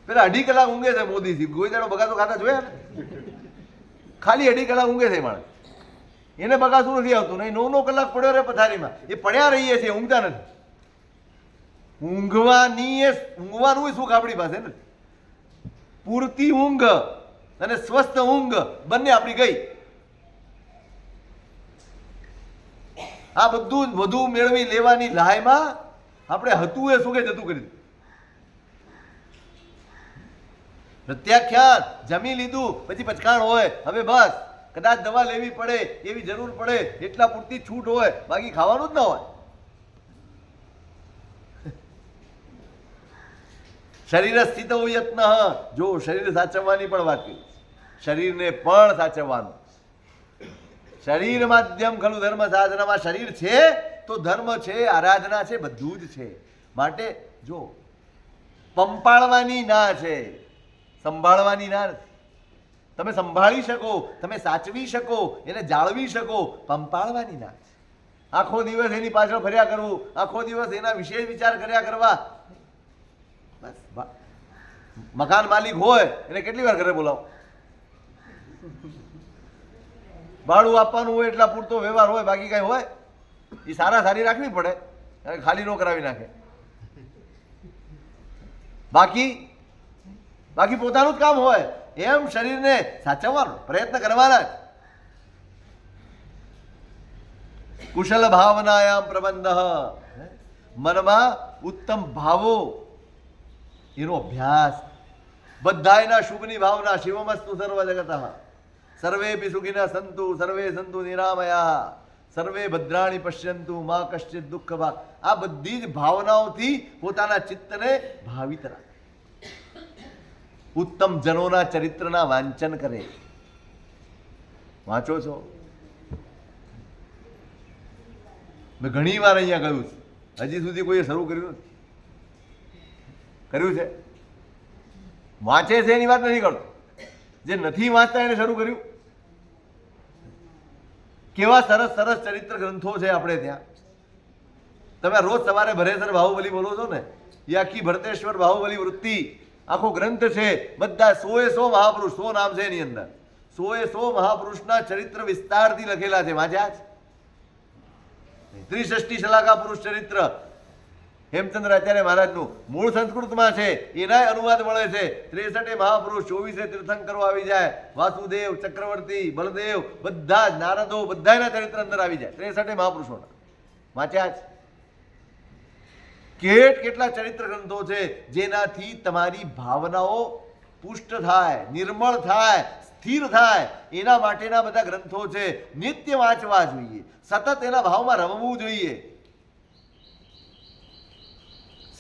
પેલા 2.5 કલાક ઊંઘે છે મોદીથી. કોઈ દાડો બગાસો ખાતા જોયા? ખાલી 2.5 કલાક ઊંઘે છે માણસ. એને બગાસું નથી આવતું. નહીં 9 કલાક પડ્યો રહે પથારીમાં. એ પડ્યા રહીએ છીએ, ઊંઘતા નથી. ઊંઘવાનું સુખ આપણી પાસે નથી. પૂરતી ઊંઘ અને સ્વસ્થ ઊંઘ બંને આપણી ગઈ. આ બધું વધુ મેળવી લેવાની લાયમાં આપણે હતું એ સુખે જતું કરી દીધું. પ્રત્યાખ્યાન જમી લીધું પછી પચકાણ હોય. હવે બસ કદાચ દવા લેવી પડે, એવી જરૂર પડે એટલા પૂરતી છૂટ હોય, બાકી ખાવાનું જ ના હોય. શરીર સ્થિત યત્ન. જો શરીર સાચવવાની પણ વાત કરી, શરીરને પણ સાચવવાનું. શરીર માધ્યમ ખલું ધર્મ સાધનામાં. શરીર છે તો ધર્મ છે, આરાધના છે, બધું જ છે. માટે જો પંપાળવાની ના છે, સંભાળવાની ના નથી. તમે સંભાળી શકો, તમે સાચવી શકો, એને જાળવી શકો, પંપાળવાની ના છે. આખો દિવસ એની પાછળ ફર્યા કરવું, આખો દિવસ એના વિશે વિચાર કર્યા કરવા. બસ મકાન માલિક હોય એને કેટલી વાર ઘરે બોલાવો? ભાડું આપવાનું હોય એટલા પૂરતો વ્યવહાર હોય, બાકી કઈ હોય? એ સારી રાખવી પડે, ખાલી નો કરાવી નાખે. બાકી પોતાનું જ કામ હોય. એમ શરીરને સાચવવાનો પ્રયત્ન કરવાના જ. કુશલ ભાવનાયામ પ્રબંધ. મનમાં ઉત્તમ ભાવો એનો અભ્યાસ. બધાયના શુભની ભાવના. શિવમસ્તુ સર્વ જગત. સર્વેપી સુખિનઃ સંતુ, સર્વે સંતુ નિરામયા, સર્વે ભદ્રાણી પશ્યંતુ, મા કશ્ચિત દુઃખ ભાગ. આ બધી જ ભાવનાઓથી પોતાના ચિત્તને ભાવિત રાખે. ઉત્તમ જનોના ચરિત્રના વાંચન કરે. વાંચો છો? મેં ઘણી વાર અહીંયા કહ્યું છે, હજી સુધી કોઈએ શરૂ કર્યું નથી. કર્યું છે? વાંચે છે એની વાત નથી કરતો, જે નથી વાંચતા એને શરૂ કર્યું. કેવા સરસ સરસ ચરિત્ર ગ્રંથો છે આપણે ત્યાં. તમે રોજ સવારે ભરેસર બાહુબલી બોલો છો ને, એ આખી ભરતેશ્વર બાહુબલી વૃત્તિ આખો ગ્રંથ છે. બધા 100 મહાપુરુષ, 100 નામ છે એની અંદર. 100 મહાપુરુષના ચરિત્ર વિસ્તારથી લખેલા છે. વાંચ્યા છે? 63 શલાકા પુરુષ ચરિત્ર, હેમચંદ્રાચાર્ય મહારાજનું મૂળ સંસ્કૃતમાં છે, એનાય અનુવાદ મળે છે. 63 મહાપુરુષ, 24 તીર્થંકરો આવી જાય, વાસુદેવ, ચક્રવર્તી, બલદેવ, બધા જ નારદો, બધાના ચરિત્ર અંદર આવી જાય. 63 મહાપુરુષોના વાંચ્યા જ. કેટલા ચરિત્ર ગ્રંથો છે જેનાથી તમારી ભાવનાઓ પુષ્ટ થાય, નિર્મળ થાય, સ્થિર થાય. એના માટેના બધા ગ્રંથો છે. નિત્ય વાંચવા જોઈએ, સતત એના ભાવમાં રમવું જોઈએ.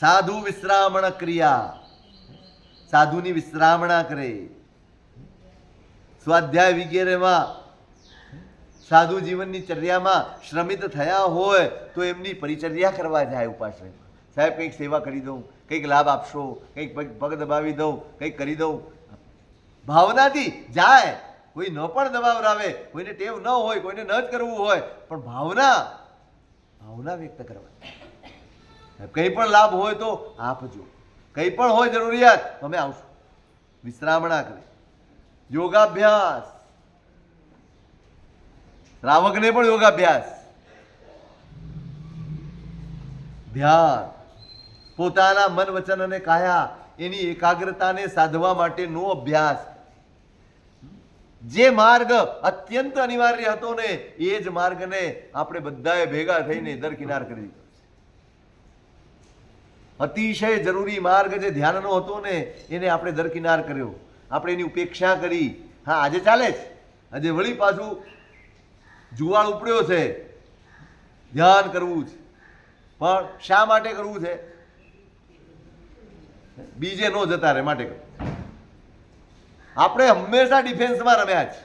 સાધુ વિશ્રામણ ક્રિયા, સાધુની વિશ્રામણા કરે. સ્વાધ્યાય વગેરેમાં સાધુ જીવનની ચર્યામાં શ્રમિત થયા હોય તો એમની પરિચર્યા કરવા જાય ઉપાશ્રયમાં. સાહેબ કંઈક સેવા કરી દઉં, કંઈક લાભ આપશો, કંઈક પગ દબાવી દઉં, કંઈક કરી દઉં. ભાવનાથી જાય. કોઈ ન પણ દબાવરાવે, કોઈને ટેવ ન હોય, કોઈને ન જ કરવું હોય, પણ ભાવના વ્યક્ત કરવાની. કંઈ પણ લાભ હોય તો આપજો, કંઈ પણ હોય જરૂરિયાત અમે આવશું. વિશ્રામણા કરે. યોગાભ્યાસ, શ્રાવકને પણ યોગાભ્યાસ. ધ્યાન, પોતાના મન, વચન અને કાયા એની એકાગ્રતાને સાધવા માટેનો અભ્યાસ. જે માર્ગ અત્યંત અનિવાર્ય હતો ને એ જ માર્ગને આપણે બધાએ ભેગા થઈને દરકિનાર કરી દીધો. અતિશય જરૂરી માર્ગ જે ધ્યાનનો હતો ને એને આપણે દરકિનાર કર્યો, આપણે એની ઉપેક્ષા કરી. હા, આજે ચાલે છે, આજે વળી પાછું જુવાળ ઉપડ્યો છે, ધ્યાન કરવું છે. પણ શા માટે કરવું છે? બીજે ન જતા રહે માટે કરવું. આપણે હંમેશા ડિફેન્સમાં રમ્યા છે.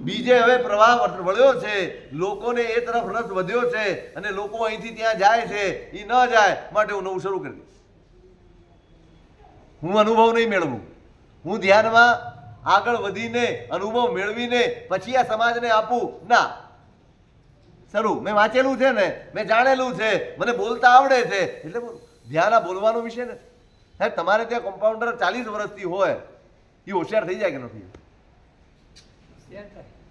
બીજે હવે પ્રવાહ વળ્યો છે, લોકોને એ તરફ રસ વધ્યો છે અને લોકો અહીંથી ત્યાં જાય છે, એ ન જાય માટે હું નવું શરૂ કરી દઈશ. હું અનુભવ નહીં મેળવું, હું ધ્યાનમાં આગળ વધીને અનુભવ મેળવીને પછી આ સમાજને આપું ના. શરૂ મેં વાંચેલું છે ને, મેં જાણેલું છે, મને બોલતા આવડે છે એટલે ધ્યાન આ બોલવાનો વિષય નથી. સાહેબ તમારે ત્યાં કમ્પાઉન્ડર 40 વર્ષથી હોય, એ હોશિયાર થઈ જાય કે નથી?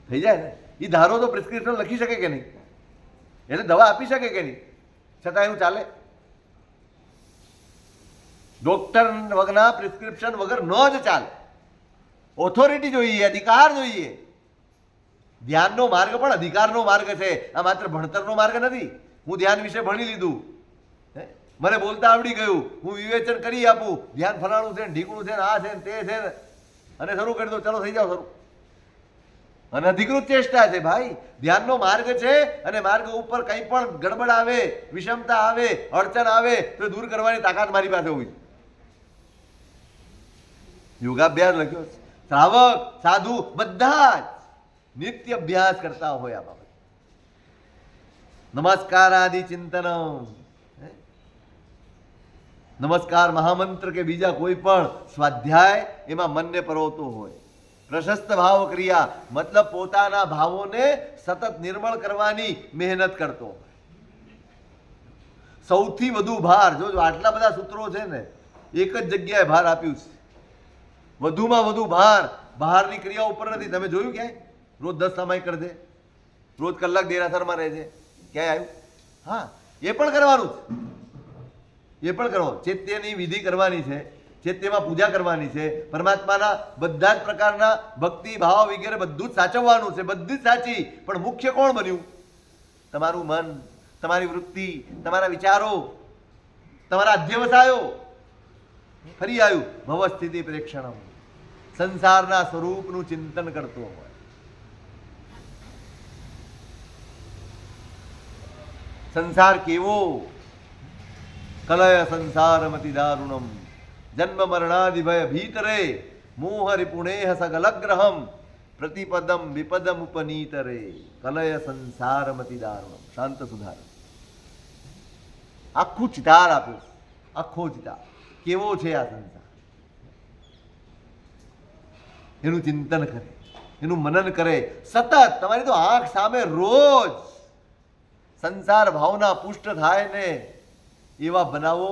થઈ જાય ને. એ ધારો તો પ્રિસ્ક્રિપ્શન લખી શકે કે નહીં, એટલે દવા આપી શકે કે નહીં, છતાં એનું ચાલે. ડોક્ટર વગરના પ્રિસ્ક્રિપ્શન વગર ન જ ચાલે. ઓથોરિટી જોઈએ, અધિકાર જોઈએ. ધ્યાનનો માર્ગ પણ અધિકારનો માર્ગ છે, આ માત્ર ભણતરનો માર્ગ નથી. હું ધ્યાન વિશે ભણી લીધું, મને બોલતા આવડી ગયું, હું વિવેચન કરી આપું, ધ્યાન ફલાણું છે, ઢીકણું છે, આ છે તે છે, અને શરૂ કરી દો, ચલો થઈ જાઓ શરૂ. અનધિકૃત ચેષ્ટા છે ભાઈ. ધ્યાનનો માર્ગ છે અને માર્ગ ઉપર કંઈ પણ ગડબડ આવે, વિષમતા આવે, અડચણ આવે તો દૂર કરવાની તાકાત મારી પાસે હોવી. યોગાભ્યાસ લખ્યો છે. શ્રાવક, સાધુ બધા જ નિત્ય અભ્યાસ કરતા હોય આ બાબત. નમસ્કાર આદિ ચિંતન, નમસ્કાર મહામંત્ર કે બીજા કોઈ પણ સ્વાધ્યાય એમાં મનને પરોવતો હોય. પ્રશસ્ત ભાવ ક્રિયા મતલબ પોતાના ભાવોને સતત નિર્મળ કરવાની મહેનત કરતો હોય. સૌથી વધુ ભાર જો આટલા બધા સૂત્રો છે ને, એક જ જગ્યાએ ભાર આપ્યું છે. વધુમાં વધુ ભાર બહારની ક્રિયા ઉપર નથી. તમે જોયું ક્યાંય? રોજ 10 સમય કરજે, રોજ કલાક દેરાસરમાં રહેજે, ક્યાંય આવ્યું? હા, એ પણ કરવાનું છે, એ પણ કરો. ચૈત્યની વિધિ કરવાની છે, ચૈત્યમાં પૂજા કરવાની છે, પરમાત્માના બધા જ પ્રકારના ભક્તિ ભાવ વગેરે બધું જ સાચવવાનું છે, બધી જ સાચી. પણ મુખ્ય કોણ બન્યું? તમારું મન, તમારી વૃત્તિ, તમારા વિચારો, તમારા અધ્યવસાયો. ફરી આવ્યું ભવ સ્થિતિ પ્રેક્ષણમ, સંસારના સ્વરૂપનું ચિંતન કરતો હોય. સંસાર કેવો? કલય સંસારમતિ દારુણમ, જન્મ મરણાદિ ભય ભીતરે, મોહ રિપુણેહ સગલગ્રહમ, પ્રતિપદમ વિપદમ ઉપનીતરે, કલય સંસારમતિ દારુણમ. શાંત સુધાર આખું ચિતાર આપ્યું, આખો ચિતાર કેવો છે આ સંસાર, એનું ચિંતન કરે, એનું મનન કરે સતત. તમારી તો આંખ સામે રોજ સંસાર ભાવના પુષ્ટ થાય ને એવા બનાવો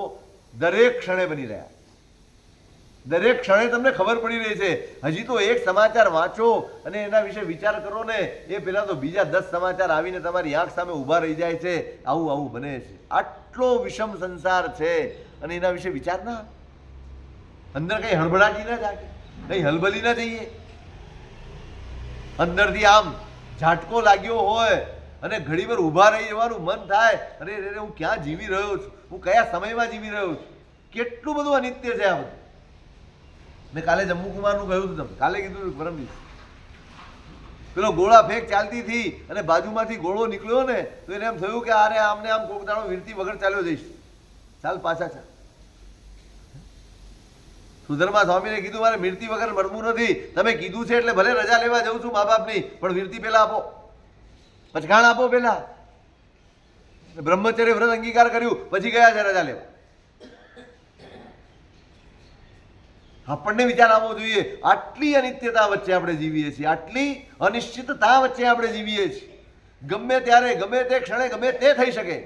દરેક ક્ષણે બની રહ્યા. દરેક ક્ષણે તમને ખબર પડી રહી છે. હજી તો એક સમાચાર વાંચો અને એના વિશે વિચાર કરો ને, એ પહેલાં તો બીજા 10 સમાચાર આવીને તમારી આંખ સામે ઊભા રહી જાય છે. આવું આવું બને છે. આટલો વિષમ સંસાર છે અને એના વિશે વિચાર ના, અંદર કંઈ હળબડાટી ના જાગે, કંઈ હલબલી ના જઈએ. અંદરથી આમ ઝાટકો લાગ્યો હોય અને ઘડીભર ઊભા રહી જવાનું મન થાય, અરે રે હું ક્યાં જીવી રહ્યો છું, હું કયા સમયમાં જીવી રહ્યો છું, કેટલું બધું અનિત્ય છે આ બધું. મેં કાલે જમ્મુકુમારનું કહ્યું હતું, તમને કાલે કીધું પરમ દિવસ, પેલો ગોળા ફેંક ચાલતી હતી અને બાજુમાંથી ગોળો નીકળ્યો ને તો એને એમ થયું કે અરે આમને આમ કોક દાડો વીરતી વગર ચાલ્યો જઈશ, ચાલ પાછા ચાલ. સુધર્મા સ્વામીને કીધું મારે વીરતી વગર મળવું નથી, તમે કીધું છે એટલે ભલે રજા લેવા જઉં છું મા બાપની, પણ વીરતી પેલા આપો, પચખાણ આપો પેલા. બ્રહ્મચર્ય વ્રત અંગીકાર કર્યું પછી ગયા છે રજા લેવા. આપણને વિચાર આવવો જોઈએ, આટલી અનિત્યતા વચ્ચે આપણે જીવીએ છીએ, આટલી અનિશ્ચિતતા વચ્ચે આપણે જીવીએ છીએ. ગમે ત્યારે ગમે તે ક્ષણે ગમે તે થઈ શકે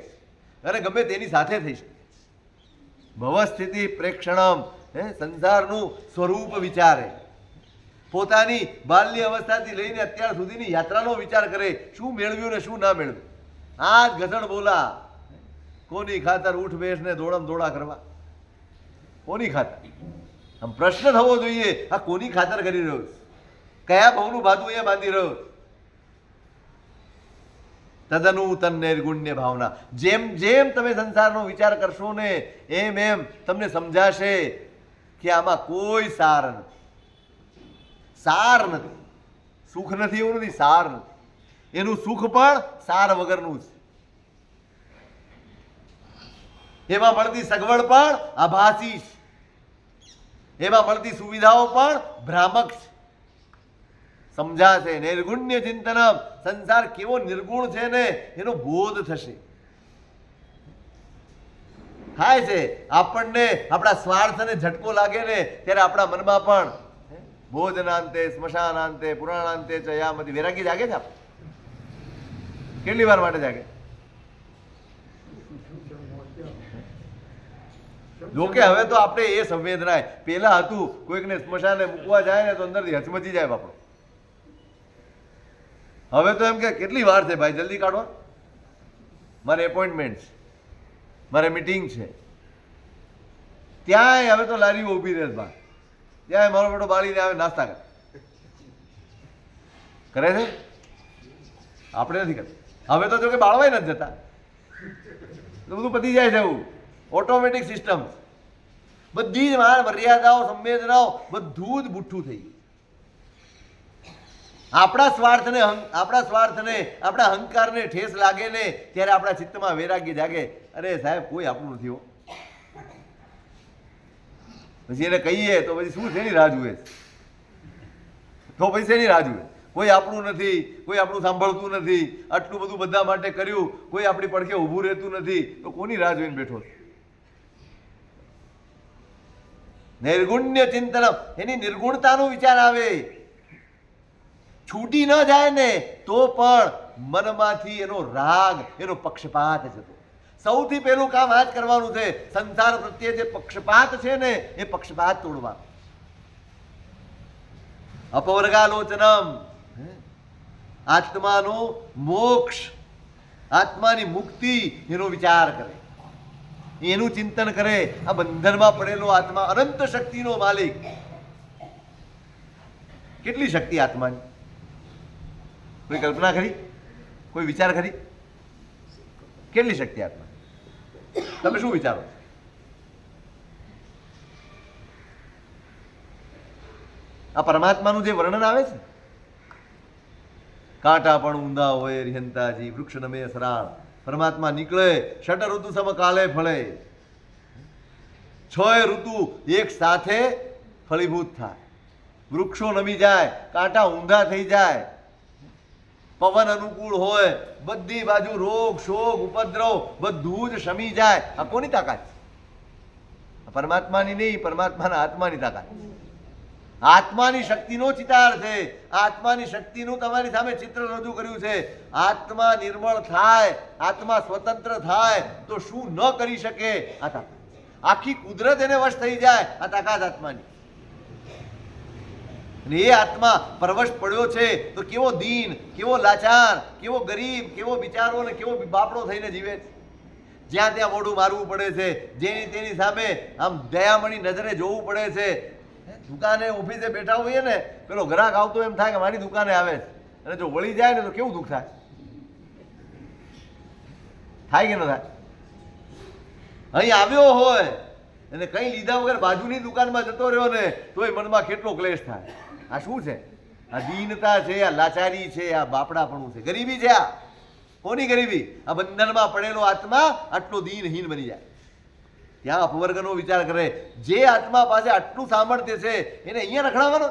અને ગમે તેની સાથે થઈ શકે. ભવસ્થિતિ પ્રેક્ષણમ, સંસારનું સ્વરૂપ વિચારે, પોતાની બાલ્ય અવસ્થાથી લઈને અત્યાર સુધીની યાત્રાનો વિચાર કરે, શું મેળવ્યું ને શું ના મેળવ્યું. આ જ ગધણ બોલા, કોની ખાતર ઉઠ બેસ ને દોડમ દોડા કરવા, કોની ખાતર? આમ પ્રશ્ન થવો જોઈએ, આ કોની ખાતર કરી રહ્યો છે, કયા બહુનું ભાતું અહીંયા બાંધી રહ્યો છે? તદનુતન નિર્ગુણ્ય ભાવના. જેમ જેમ તમે સંસારનો વિચાર કરશો ને એમ એમ તમને સમજાશે કે આમાં કોઈ સાર નથી. સાર નથી, સુખ નથી એવું નથી, સાર નથી. એનું સુખ પણ સાર વગરનું છે. એમાં મળતી સગવડ પણ આભાસી છે, એમાં મળતી સુવિધાઓ પણ ભ્રામક છે. સમજાશે નિર્ગુણ્ય ચિંતનમ, સંસાર કેવો નિર્ગુણ છે ને એનો બોધ થશે. થાય છે આપણને આપણા સ્વાર્થને ઝટકો લાગે ને ત્યારે આપણા મનમાં પણ ભોજનાંતે સ્મશાનાંતે પુરાણાંતે ચ યામતિ વૈરાગી જાગે છે. આપણે કેટલી વાર માટે જાગે? જોકે હવે તો આપણે એ સંવેદના, પેલા હતું કોઈકને સ્મશાને મૂકવા જાય ને તો અંદરથી હચમચી જાય બાપડો. હવે તો એમ કે કેટલી વાર છે ભાઈ, જલ્દી કાઢો, મારે એપોઇન્ટમેન્ટ છે, મારે મીટિંગ છે. ત્યાંય હવે તો લારીઓ ઊભી રહે બહાર, ત્યાંય મારો બેટો બાળીને આવે નાસ્તા કરે છે. આપણે નથી કરતા. હવે તો જો કે બાળવાય નથી જતા, તો બધું પતી જાય છે. એવું ઓટોમેટિક સિસ્ટમ, બધી જ મર્યાદાઓ સંવેદનાઓ બધું જ બુઠ્ઠું થઈ ગયું. આપણા સ્વાર્થને આપણા અહંકારને ઠેસ લાગે ને ત્યારે આપણા ચિત્તમાં વૈરાગ્ય જાગે, અરે સાહેબ કોઈ આપણું નથી હો. પછી એને કહીએ તો પછી શું શેની રાહ જુએ, તો પછી શેની રાહ જુએ? કોઈ આપણું નથી, કોઈ આપણું સાંભળતું નથી, આટલું બધું બધા માટે કર્યું, કોઈ આપણી પડખે ઊભું રહેતું નથી, તો કોની રાહ જોઈને બેઠો? નિર્ગુણ્ય ચિંતન, એની નિર્ગુણતાનો વિચાર આવે. છૂટી ન જાય ને તો પણ મનમાંથી એનો રાગ, એનો પક્ષપાત જતો. સૌથી પહેલું કામ આ જ કરવાનું છે. સંસાર પ્રત્યે જે પક્ષપાત છે ને એ પક્ષપાત તોડવાનો. અપવર્ગાલોચનમ, આત્માનો મોક્ષ, આત્માની મુક્તિ, એનો વિચાર કરે, એનું ચિંતન કરે. આ બંધનમાં પડેલો આત્મા અનંત શક્તિનો માલિક. કેટલી શક્તિ આત્માની, કોઈ કલ્પના કરી, કોઈ વિચાર કરી? કેટલી શક્તિ આત્મા? તમે શું વિચારો? આ પરમાત્માનું જે વર્ણન આવે છે, કાંટા પણ ઊંધા હોય રિહંતાજી, વૃક્ષ નમે સરાળ. પરમાત્મા નીકળે, ષટ ઋતુ સમકાલે ફળે. 6 ઋતુ એક સાથે ફળીભૂત થાય, વૃક્ષો નમી જાય, કાંટા ઊંધા થઈ જાય, પવન અનુકૂળ હોય, બધી બાજુ રોગ શોક ઉપદ્રવ બધું જ શમી જાય. આ કોની તાકાત છે? પરમાત્માની નહીં, પરમાત્માના આત્માની તાકાત. આત્માની શક્તિનો ચિતાર છે. આત્માની શક્તિનું તમારી સામે ચિત્ર રજૂ કર્યું છે. આત્મા નિર્મળ થાય, આત્મા સ્વતંત્ર થાય તો શું ન કરી શકે? આ તાકાત. આખી કુદરત એને વશ થઈ જાય, આ તાકાત આત્માની. અને એ આત્મા પરવશ પડ્યો છે તો કેવો દીન, કેવો લાચાર, કેવો ગરીબ, કેવો બિચારો અને કેવો બાપડો થઈને જીવે છે. જ્યાં ત્યાં મોઢું મારવું પડે છે, જેની તેની સામે આમ દયામણી નજરે જોવું પડે છે. દુકાને ઓફિસે બેઠા હોઈએ ને, પેલો ગ્રાહક આવતો એમ થાય કે મારી દુકાને આવે છે, અને જો વળી જાય ને તો કેવું દુઃખ થાય. થાય કે ન થાય? અહીં આવ્યો હોય અને કંઈ લીધા વગર બાજુની દુકાનમાં જતો રહ્યો ને તોય મનમાં કેટલો ક્લેશ થાય. આ શું છે? આ દીનતા છે, આ લાચારી છે, આ બાપડાપણું છે, ગરીબી છે. આ કોની ગરીબી? આ બંધનમાં પડેલો આત્મા આટલો દીનહીન બની જાય. ત્યાં અપવર્ગનો વિચાર કરે. જે આત્મા પાસે આટલું સામર્થ્ય છે એને અહીંયા રખડાવવાનો.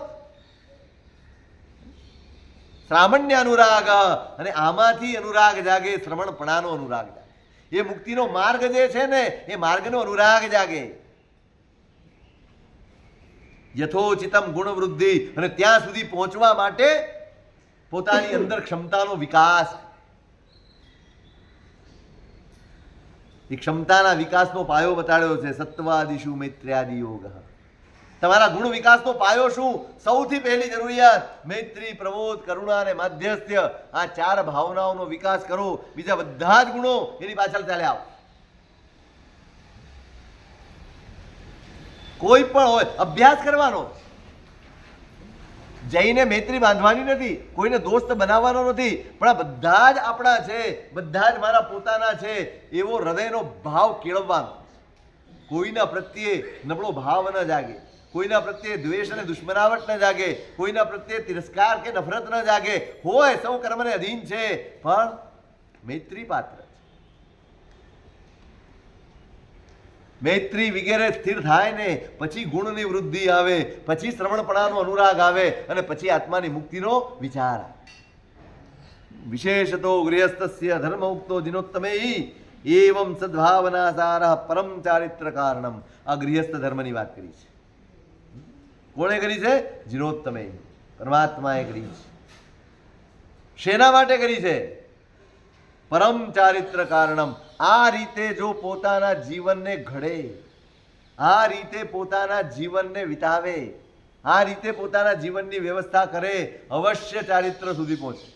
શ્રામણ્ય અનુરાગ, અને આમાંથી અનુરાગ જાગે, શ્રમણપણાનો અનુરાગ જાગે. એ મુક્તિનો માર્ગ જે છે ને એ માર્ગનો અનુરાગ જાગે. યથોચિતમ ગુણ વૃદ્ધિ, અને ત્યાં સુધી પહોંચવા માટે પોતાની અંદર ક્ષમતાનો વિકાસ. એ ક્ષમતાના વિકાસનો પાયો બતાડ્યો છે. સત્વાદિશુ મૈત્ર્યાદિ યોગ. તમારા ગુણ વિકાસનો પાયો શું? સૌથી પહેલી જરૂરિયાત મૈત્રી, પ્રમોદ, કરુણા અને માધ્યસ્થ્ય. આ 4 ભાવનાઓનો વિકાસ કરો. બીજા બધા જ ગુણો એની પાછળ ચાલ્યા આવો. કોઈ પણ હોય અભ્યાસ કરવાનો. જઈને મૈત્રી બાંધવાની નથી, કોઈને દોસ્ત બનાવવાનો નથી, પણ આ બધા જ આપણા છે, બધા જ મારા પોતાના છે એવો હૃદયનો ભાવ કેળવવાનો. કોઈના પ્રત્યે નબળો ભાવ ન જાગે, કોઈના પ્રત્યે દ્વેષ અને દુશ્મનાવટ ન જાગે, કોઈના પ્રત્યે તિરસ્કાર કે નફરત ન જાગે. હોય સૌ કર્મને અધીન છે પણ મૈત્રી પાત્ર. મૈત્રી વગેરે સ્થિર થાય ને પછી ગુણની વૃદ્ધિ આવે, પછી શ્રવણપણાનો અનુરાગ આવે, અને પછી આત્માની મુક્તિનો વિચાર આવે. વિશેષતો ગૃહસ્થસ્ય ધર્મ ઉક્તો દિનોત્તમે એવમ સદ્ભાવના સાર પરમ ચારિત્ર કારણમ. આ ગૃહસ્થ ધર્મની વાત કરી છે. કોણે કરી છે? જીનોત્તમે, પરમાત્માએ કરી છે. શેના માટે કરી છે? પરમ ચારિત્ર કારણમ. આ રીતે જો પોતાના જીવનને ઘડે, આ રીતે પોતાના જીવનને વિતાવે, આ રીતે પોતાના જીવનની વ્યવસ્થા કરે, અવશ્ય ચારિત્ર સુધી પહોંચે.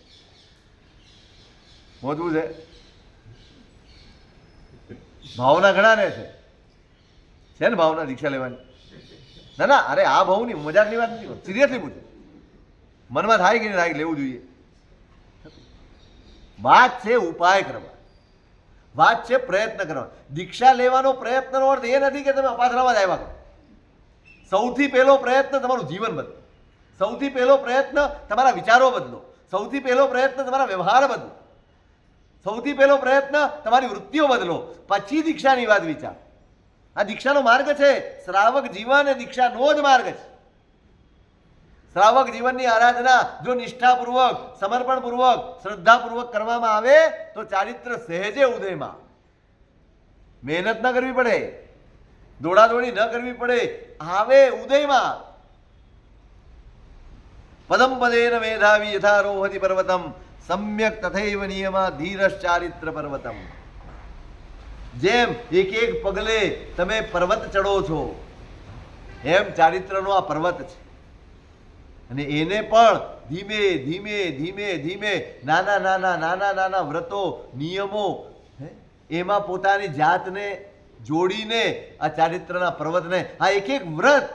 પહોંચવું છે. ભાવના ઘણા ને છે ને ભાવના દીક્ષા લેવાની. ના ના, અરે આ ભાવની મજાકની વાત નથી, સિરિયસલી પૂછે. મનમાં થાય કે નહીં થાય, લેવું જોઈએ. વાત છે ઉપાય કરવા, વાત છે પ્રયત્ન કરવા. દીક્ષા લેવાનો પ્રયત્નનો અર્થ એ નથી કે તમે અપાસરામાં જ આવ્યા કરો. સૌથી પહેલો પ્રયત્ન તમારું જીવન બદલો. સૌથી પહેલો પ્રયત્ન તમારા વિચારો બદલો. સૌથી પહેલો પ્રયત્ન તમારા વ્યવહાર બદલો. સૌથી પહેલો પ્રયત્ન તમારી વૃત્તિઓ બદલો. પછી દીક્ષાની વાત વિચાર. આ દીક્ષાનો માર્ગ છે. શ્રાવક જીવન એ દીક્ષાનો જ માર્ગ છે. શ્રાવક જીવનની આરાધના જો નિષ્ઠાપૂર્વક, સમર્પણપૂર્વક, શ્રદ્ધાપૂર્વક કરવામાં આવે તો ચારિત્ર સહેજે ઉદયમાં. મહેનત ન કરવી પડે, દોડાદોડી ન કરવી પડે, આવે ઉદયમાં. પદમ પદેન મેધાવી યથારોહતિ પર્વતમ સમ્યક તથૈવ નિયમા ધીરશ ચારિત્ર પર્વતમ. જેમ એક એક પગલે તમે પર્વત ચડો છો એમ ચારિત્રનો આ પર્વત છે. અને એને પણ ધીમે ધીમે ધીમે ધીમે નાના નાના નાના નાના વ્રતો, નિયમો, એમાં પોતાની જાતને જોડીને આ ચારિત્રના પર્વતને, આ એક એક વ્રત,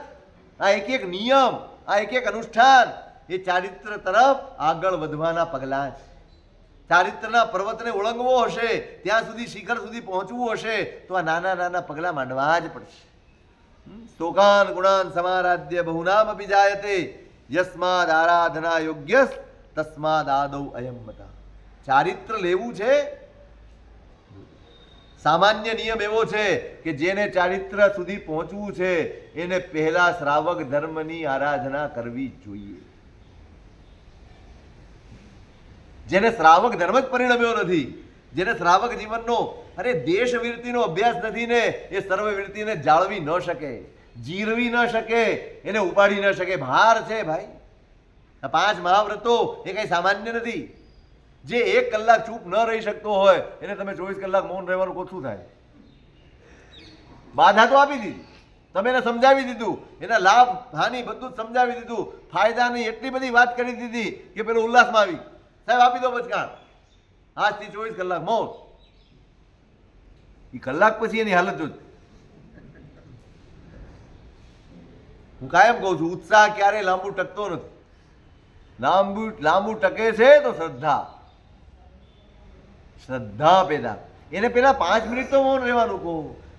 આ એક એક નિયમ, આ એક એક અનુષ્ઠાન એ ચારિત્ર તરફ આગળ વધવાના પગલાં છે. ચારિત્રના પર્વતને ઓળંગવો હશે, ત્યાં સુધી શિખર સુધી પહોંચવું હશે તો આ નાના નાના પગલાં માંડવા જ પડશે. સ્તોકાન ગુણાન સમારાધ્ય બહુનામ અપી જાયતે યસ્માદ આરાધના યોગ્ય તસ્માદ આદૌ અયમ મતા. ચારિત્ર લેવું છે. સામાન્ય નિયમ એવો છે કે જેને ચારિત્ર સુધી પહોંચવું છે એને પહેલા શ્રાવક ધર્મની આરાધના કરવી જોઈએ. જેને શ્રાવક ધર્મ જ પરિણમ્યો નથી, જેને શ્રાવક જીવનનો દેશવીરતીનો અભ્યાસ નથી ને એ સર્વવીરતીને જાળવી ન શકે, જીરવી ન શકે, એને ઉપાડી ન શકે. ભાર છે ભાઈ. આ 5 મહાવ્રતો એ કઈ સામાન્ય નથી. જે 1 કલાક ચૂપ ન રહી શકતો હોય એને તમે 24 કલાક મૌન રહેવાનું શું થાય? બાધા તો આપી દીધી. તમે એને સમજાવી દીધું, એના લાભ હાનિ બધું જ સમજાવી દીધું, ફાયદાની એટલી બધી વાત કરી દીધી કે પેલો ઉલ્લાસમાં આવી, સાહેબ આપી દો બચકાણ, આજથી 24 કલાક મોત. એ કલાક પછી એની હાલત જોઈ. હું કાયમ કહું છું, ઉત્સાહ ક્યારેય લાંબુ ટકતો નથી. લાંબુ ટકે છે તો શ્રદ્ધા. શ્રદ્ધા પેદા, એને પેલા 5 મિનિટ તો મૌન રહેવાનું કહો,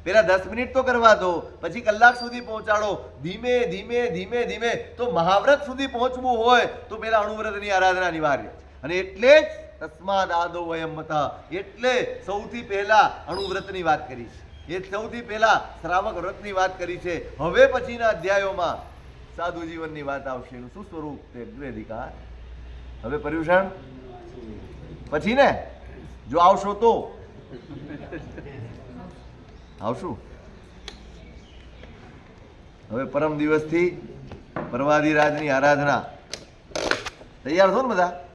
પેલા 10 મિનિટ તો કરવા દો, પછી કલાક સુધી પહોંચાડો. ધીમે ધીમે ધીમે ધીમે તો મહાવ્રત સુધી પહોંચવું હોય તો પેલા અણુવ્રતની આરાધના અનિવાર્ય. અને એટલે જ તસ્માદ આદો વયમ મતઃ, એટલે સૌથી પહેલા અણુવ્રતની વાત કરી છે, એ સૌથી પહેલા શ્રાવક વ્રતની વાત કરી છે. હવે પછીના અધ્યાયોમાં સાધુ જીવનની વાત આવશે. એનું શું સ્વરૂપ તે અગ્રેધિકાર. હવે પર્યુષણ પછી ને, જો આવશો તો આવશું. હવે પરમ દિવસથી પરમાધિરાજની આરાધના. તૈયાર છો ને બધા?